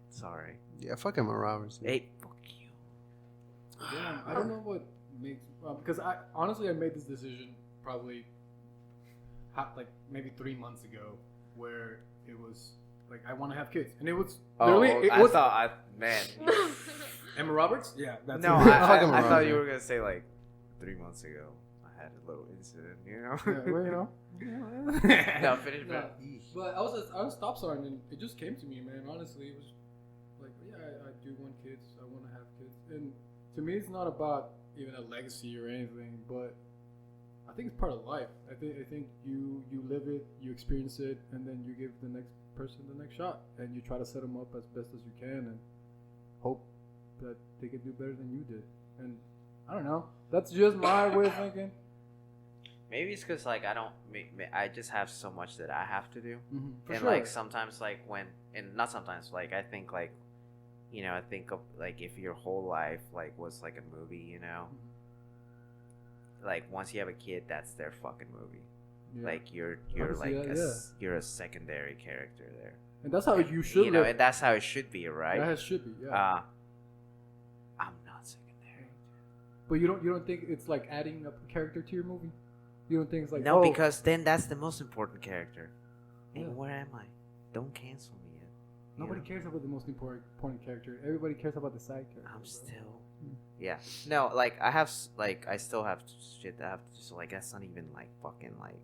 sorry. Yeah, fuck Emma Roberts. Hey, fuck you. Damn, I don't know what makes because I honestly I made this decision probably like maybe 3 months ago, where it was like I want to have kids, and it was literally man. Emma Roberts. Yeah, that's No, it. I thought you were gonna say like 3 months ago. I had a little incident, you know. Yeah, well, you know. No, finish, No, bro. but I was stop sign, and it just came to me, man. Honestly, it was like, yeah, I do want kids. I want to have kids, and to me, it's not about even a legacy or anything, but I think it's part of life. I think you live it, you experience it, and then you give the next person the next shot, and you try to set them up as best as you can, and hope that they can do better than you did. And I don't know. That's just my way of thinking. Maybe it's because like I just have so much that I have to do, For and sure. like sometimes like not sometimes like I think like, you know, I think of like if your whole life like was like a movie, you know, like once you have a kid, that's their fucking movie. Yeah. Like you're Honestly, like yeah. you're a secondary character there. And that's how you should You know, live. and that's how it should be, right? That should be, yeah. I'm not secondary. But you don't think it's like adding a character to your movie? You don't think it's like No, oh, because then that's the most important character. And Yeah. where am I? Don't cancel me yet. you nobody know? cares about the most important character. Everybody cares about the side character. I'm bro. still. Yeah. No, like I have like I still have shit that I have to do. So like that's not even like fucking like,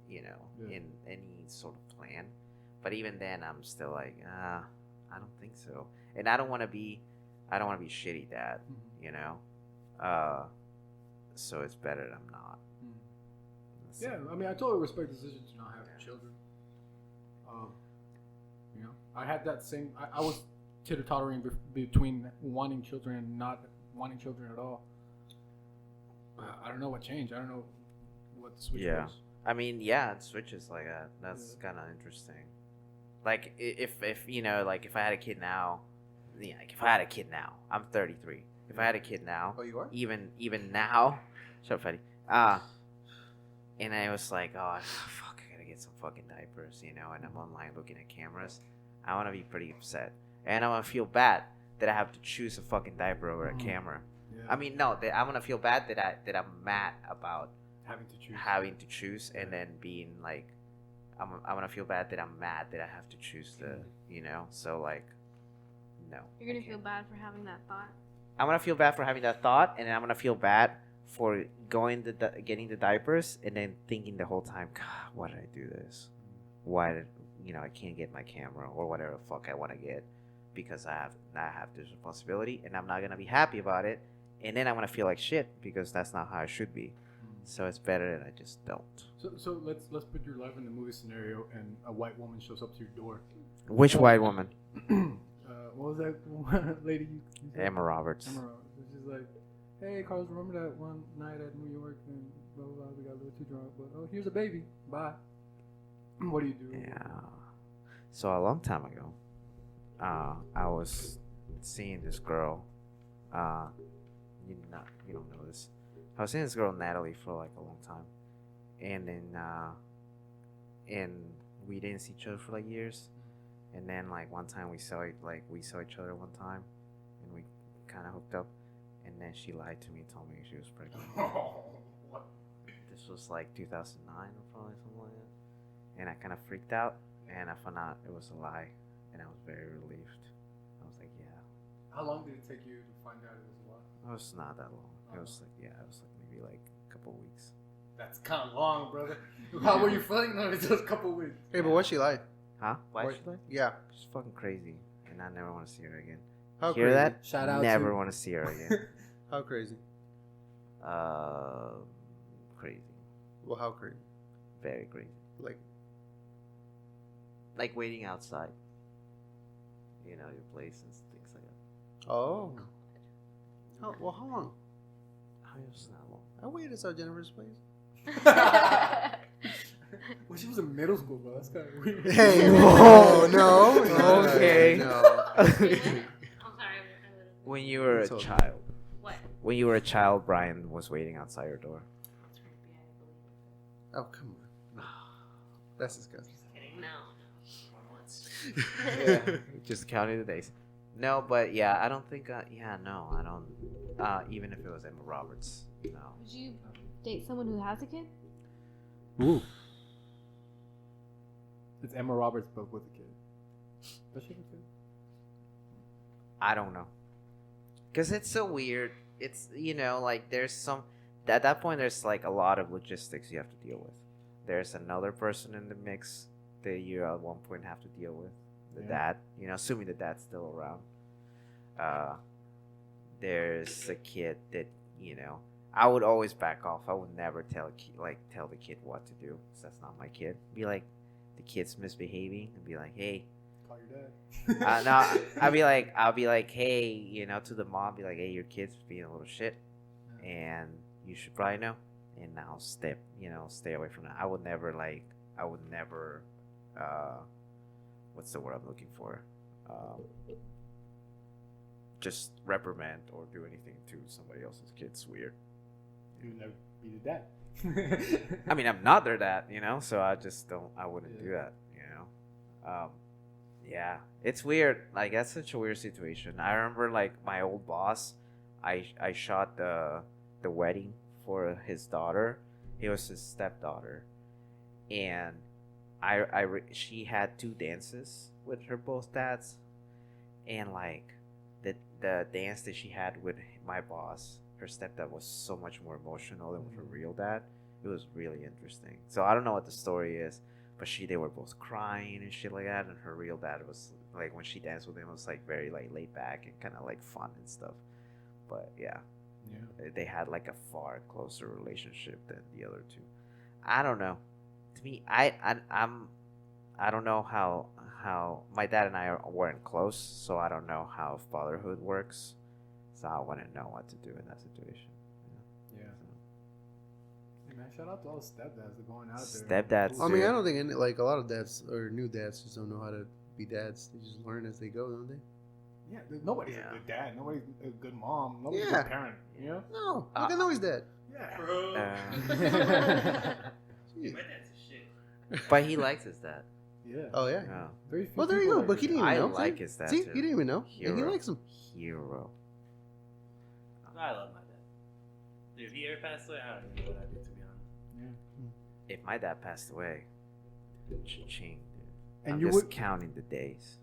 you know, Yeah. in any sort of plan. But even then, I'm still like, I don't think so. And I don't want to be shitty dad, Mhm. you know. So it's better that I'm not. Mhm. That's Yeah, I mean, I totally respect the decision to not have children. You know, I had that same. I was teeter tottering between wanting children and not wanting children at all. I don't know what changed. I don't know what the switch Yeah. was. I mean, yeah, it switches like that. That's kind of interesting. Like if you know, like if I had a kid now, yeah, like if I had a kid now, I'm 33. If I had a kid now, Oh, you are? even now, shut up, Fetty. And I was like, oh fuck, I gotta get some fucking diapers, you know. And I'm online looking at cameras. I want to be pretty upset, and I want to feel bad that I have to choose a fucking diaper over a camera. Yeah. I mean, no, that I want to feel bad that I'm mad about having to choose. and then being like I'm gonna feel bad that I'm mad that I have to choose the, you know, so like no, You're gonna feel bad for having that thought. I'm gonna feel bad for having that thought, and then I'm gonna feel bad for getting the diapers and then thinking the whole time, God, why did I do this? Why did, you know, I can't get my camera or whatever the fuck I want to get because I have this responsibility, and I'm not gonna be happy about it, and then I'm gonna feel like shit because that's not how it should be. So it's better that I just don't. So let's put your life in the movie scenario, and a white woman shows up to your door. Which white woman? What was that lady? You said? Emma Roberts. Emma Roberts. She's like, hey, Carlos, remember that one night at New York and blah blah blah. We got a little too drunk, but oh, here's a baby. Bye. What do you do? Yeah. So a long time ago, I was seeing this girl. You don't know this. I was seeing this girl Natalie for like a long time, and then and we didn't see each other for like years, and then like one time we saw each other one time, and we kind of hooked up, and then she lied to me and told me she was pregnant. This was like 2009 or probably something like that, and I kind of freaked out, and I found out it was a lie, and I was very relieved. I was like, yeah. How long did it take you to find out it was a lie? It was not that long. It was like, yeah, it was like maybe like a couple weeks. That's kind of long, brother. How were you feeling on it just a couple weeks? Hey, but what'd she lie? Huh? Why What- should I? Yeah. She's fucking crazy, and I never want to see her again. How Hear crazy? that? Shout out Never to- want to see her again. How crazy? Crazy. Well, how crazy? Very crazy. Like, waiting outside. You know, your place and things like that. oh. Well, how long? I mean, it's not long. I waited outside Jennifer's place. Well, she was in middle school, bro. That's kind of weird. Hey, whoa, no. Okay. No. I'm sorry. When you were a So- child. What? When you were a child, Brian was waiting outside your door. Oh, come on. That's disgusting. Just kidding. kidding. No. Once. Just counting the days. No, but yeah, I don't think. Yeah, no, I don't. Even if it was Emma Roberts, no. Would you date someone who has a kid? Ooh. It's Emma Roberts, but with a kid. Does she have a kid? I don't know. Cause it's so weird. It's like there's some. At that point, there's like a lot of logistics you have to deal with. There's another person in the mix that you at one point have to deal with. The dad, assuming the dad's still around. There's a kid that I would always back off. I would never tell the kid what to do. 'Cause that's not my kid. Be like, the kid's misbehaving, and be like, hey. Call your dad. No, I'll be like, hey, to the mom, be like, hey, your kid's being a little shit, and you should probably know. And I'll stay away from that. I would never what's the word I'm looking for? Just reprimand or do anything to somebody else's kid. It's weird. You would never be the dad. I mean, I'm not their dad, so I just don't. I wouldn't do that, Yeah, it's weird. Like, that's such a weird situation. I remember, like, my old boss. I shot the wedding for his daughter. It was his stepdaughter, and she had 2 dances with her both dads, and like the dance that she had with my boss, her stepdad, was so much more emotional than with her real dad. It was really interesting. So I don't know what the story is, but they were both crying and shit like that, and her real dad was like, when she danced with him, it was like very like laid back and kind of like fun and stuff. But yeah, they had like a far closer relationship than the other 2. I don't know. To me, I don't know how my dad and I weren't close, so I don't know how fatherhood works. So I wouldn't know what to do in that situation. Yeah. Hey man, shout out to all the stepdads that are going out there. Stepdads. I mean, I don't think a lot of dads or new dads just don't know how to be dads. They just learn as they go, don't they? Yeah, nobody's a good dad. Nobody's a good mom. Nobody's a Yeah. good parent. No, look at Noah's dad. Yeah. Bro. Jeez. My dad's a shit. But he likes his dad. Yeah. Oh yeah. Yeah. Very few Well, there you people go. But he didn't even I know. like See? his dad, See, too. he didn't even know, and he Hero. likes him. Hero. I love my dad. Dude, if he ever passed away, I don't even know what I'd do, to be honest. If my dad passed away, cha-ching, dude. And I'm you just would, counting the days.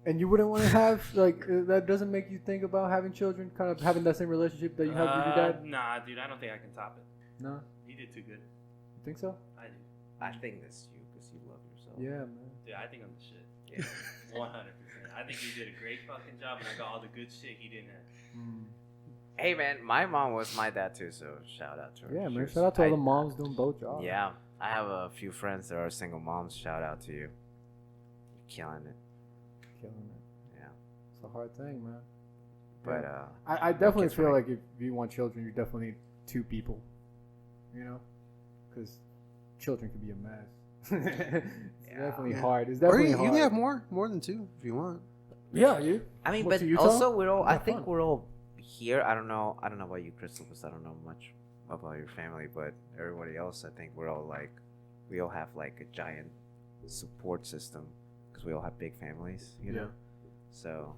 and you wouldn't want to have that doesn't make you think about having children, kind of having that same relationship that you have with your dad. Nah, dude, I don't think I can top it. No, He did too good. you think so? I do. I think that's you because you love yourself. Yeah, man. Dude, I think I'm the shit. Yeah. 100%. I think he did a great fucking job, and I got all the good shit he didn't have. Hey man, my mom was my dad too, so shout out to her. Yeah, She man. was- Shout out to all I- the moms doing both jobs. Yeah, I have a few friends that are single moms. Shout out to you. You're killing it. Killing it. Yeah. It's a hard thing, man. But I definitely kids feel for me. like if you want children, you definitely need 2 people. Because children can be a mess. It's definitely hard. It's Or definitely you hard. can have more than 2 if you want. Yeah, you. I mean, What, but to Utah? also we're all. I Have think fun. we're all here. I don't know about you, Crystal, because I don't know much about your family. But everybody else, I think we're all like, we all have like a giant support system because we all have big families. You know. So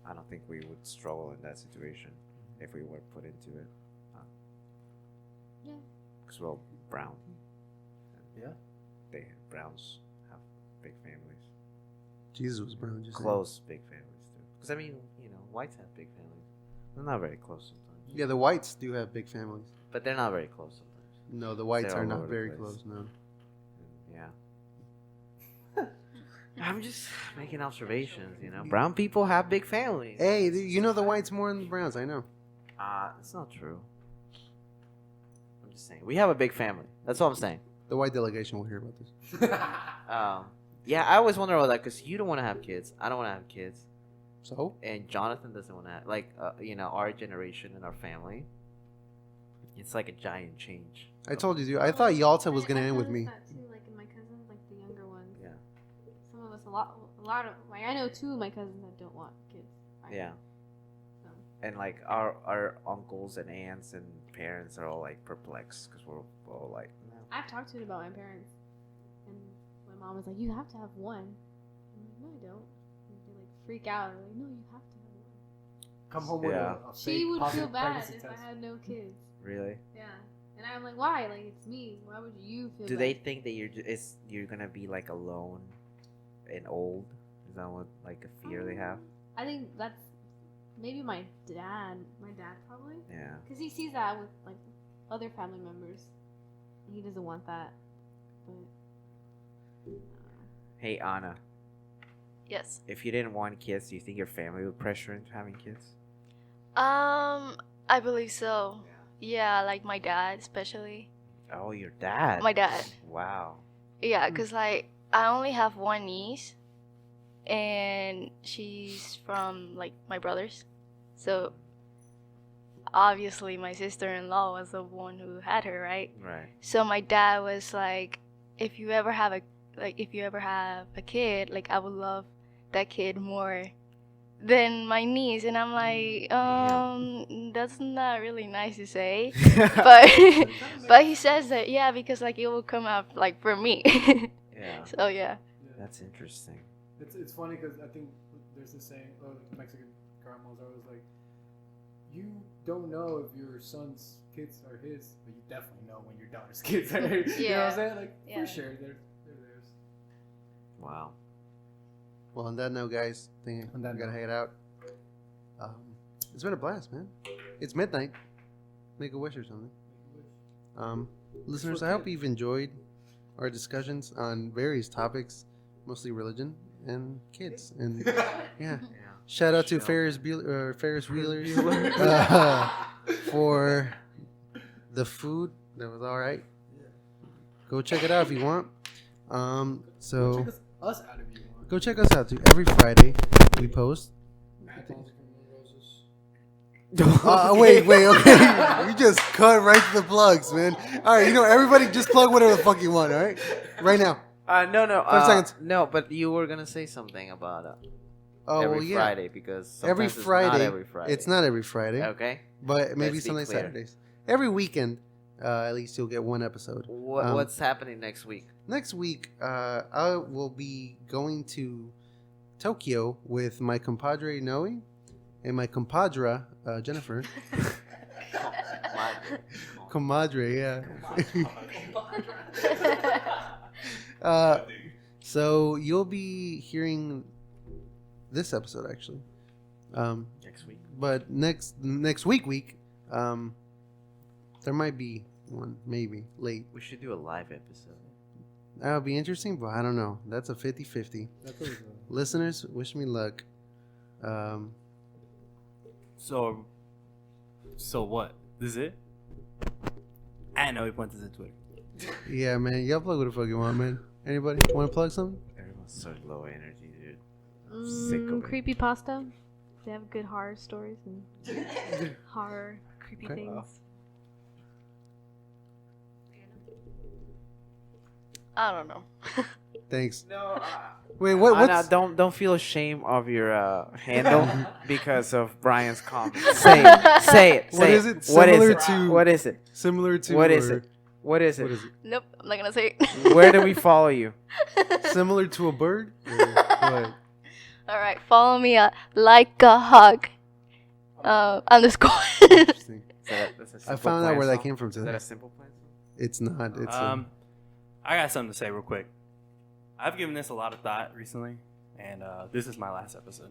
I don't think we would struggle in that situation if we were put into it. Yeah. Because we're all brown. Yeah. Browns have big families. Jesus was brown. Just saying. Close big families too. Because I mean, whites have big families. They're not very close sometimes. Yeah, the whites do have big families. But they're not very close sometimes. No, the whites They're are all not over the very place. close. No. Yeah. I'm just making observations, Brown people have big families. Hey, you know the whites more than the browns. I know. It's not true. I'm just saying. We have a big family. That's all I'm saying. The white delegation will hear about this. Yeah, I always wonder about that because you don't want to have kids. I don't want to have kids. So? And Jonathan doesn't want to have, our generation and our family. It's like a giant change. I told you, dude. I thought Yalta was gonna I end with noticed me. that too, like in my cousins, like the younger ones. Yeah. Some of us, a lot of, like I know 2 of my cousins that don't want kids. either. Yeah. So. And like our uncles and aunts and parents are all like perplexed because we're all like, no. I've talked to it about my parents, and my mom was like, "You have to have one." I'm like, "No, I don't." And they like freak out. They're like, "No, you have to have one." Come home with Yeah. a She fake would feel positive bad pregnancy if test. I had no kids. Really? Yeah. And I'm like, why? Like, it's me. Why would you feel Do bad? they think that you're gonna be like alone and old? Is that what like a fear they have? I think that's maybe my dad. My dad probably. Yeah. Because he sees that with, like, other family members. He doesn't want that. But. Hey Anna, Yes. if you didn't want kids, do you think your family would pressure into having kids? I believe so. Yeah, like my dad, especially. Oh, your dad. My dad. Wow. Yeah, cause like I only have one niece, and she's from like my brothers, so obviously my sister-in-law was the one who had her, right? Right. So my dad was like, if you ever have a kid, like I would love that kid more than my niece. And I'm like, that's not really nice to say, but but he says that, yeah, because like it will come out like for me. Yeah. So yeah. That's interesting. It's funny because I think there's this saying, Mexican grandmas are always like, you don't know if your son's kids are his, but you definitely know when your daughter's kids are his. You know what I'm saying? Like, Yeah. for sure, they're theirs. Wow. Well, on that note, guys, I think On we that gotta note. head out. It's been a blast, man. It's midnight. Make a wish or something. Listeners, I hope you've enjoyed our discussions on various topics, mostly religion and kids. And yeah, shout out to Ferris Wheelers for the food. That was all right. Go check it out if you want. So Check us out if you want. go check us out too. Every Friday we post. Wait, okay. We just cut right to the plugs, man. All right, everybody just plug whatever the fuck you want, all right? Right now. No. 5 seconds. No, but you were gonna say something about Oh, every well, yeah. Friday because Every sometimes Friday. It's not every Friday. It's not every Friday, Okay. but maybe Let's be Sunday, clear. Saturdays. Every weekend, at least you'll get one episode. What's happening next week? Next week, I will be going to Tokyo with my compadre Noe and my compadra Jennifer. Comadre, yeah. So you'll be hearing this episode actually. Next week. But next week, there might be one, maybe late. We should do a live episode. That would be interesting, but I don't know. That's a 50-50. Listeners, wish me luck. So what? This is it? I know he points to Twitter. Yeah, man. Y'all plug what the fuck you want, man. Anybody want to plug something? Everyone's so low energy, dude. Sick of it. Creepypasta. They have good horror stories and horror creepy Okay. things. I don't know. Thanks. No. Wait, what? Anna, What's don't feel ashamed of your handle because of Brian's comment. Say it. What is it? What is Similar it? to- What is it? similar to? What is or- it? What is What it? is it? Nope, I'm not gonna say it. Where do we follow you? Similar to a bird? Or what? All right, follow me at like a hug underscore. Interesting. That's a I Simple found out Plan where that song? came from Is that today. a Simple Plan song? It's not. It's I got something to say real quick. I've given this a lot of thought recently, and this is my last episode.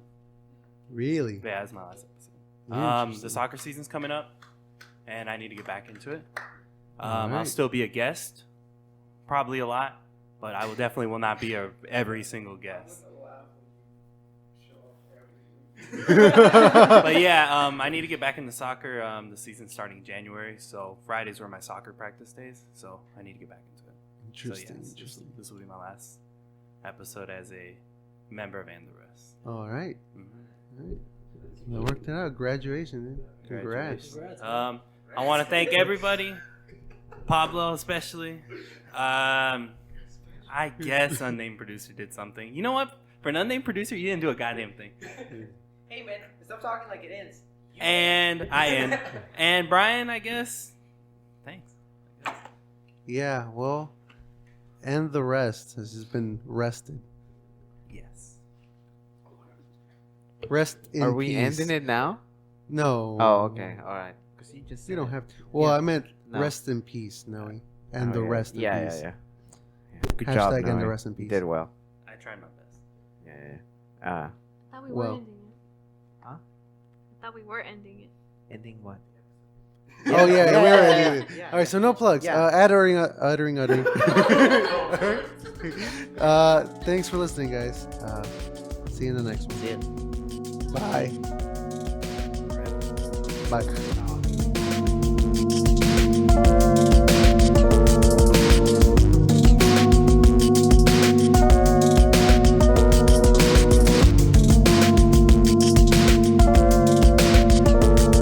really. Yeah, it's my last episode. Interesting. The soccer season's coming up, and I need to get back into it. All I'll right. still be a guest, probably a lot, but I will definitely will not be every single guest. But yeah, I need to get back into soccer. The season's starting in January, so Fridays were my soccer practice days, so I need to get back into it. Interesting. So yeah, this will be my last episode as a member of And the Rest. All right. Mhm. All right. That worked it out. Graduation, man. Congrats. I want to thank everybody, Pablo especially. I guess unnamed producer did something. You know what? For an unnamed producer, you didn't do a goddamn thing. Hey man, stop talking like it ends. And I end. And Brian, I guess. Thanks. Yeah. Well, and the rest has just been rested. Yes. Rest in Are we peace. ending it now? No. Oh, okay. All right. Because you just You said don't it. have to. Well, Yeah. I meant No. rest in peace, Noe. And Oh, the yeah. rest in Yeah, peace. yeah. Good job, Hashtag and the Noe. rest in peace. You did well. I tried my best. Yeah. I thought we Well. were ending it. Huh? I thought we were ending it. Ending what? Oh yeah, we are ending it. Yeah. All right, so no plugs. Yeah. Uttering. Thanks for listening, guys. See you in the next one. See ya. Bye. Bye.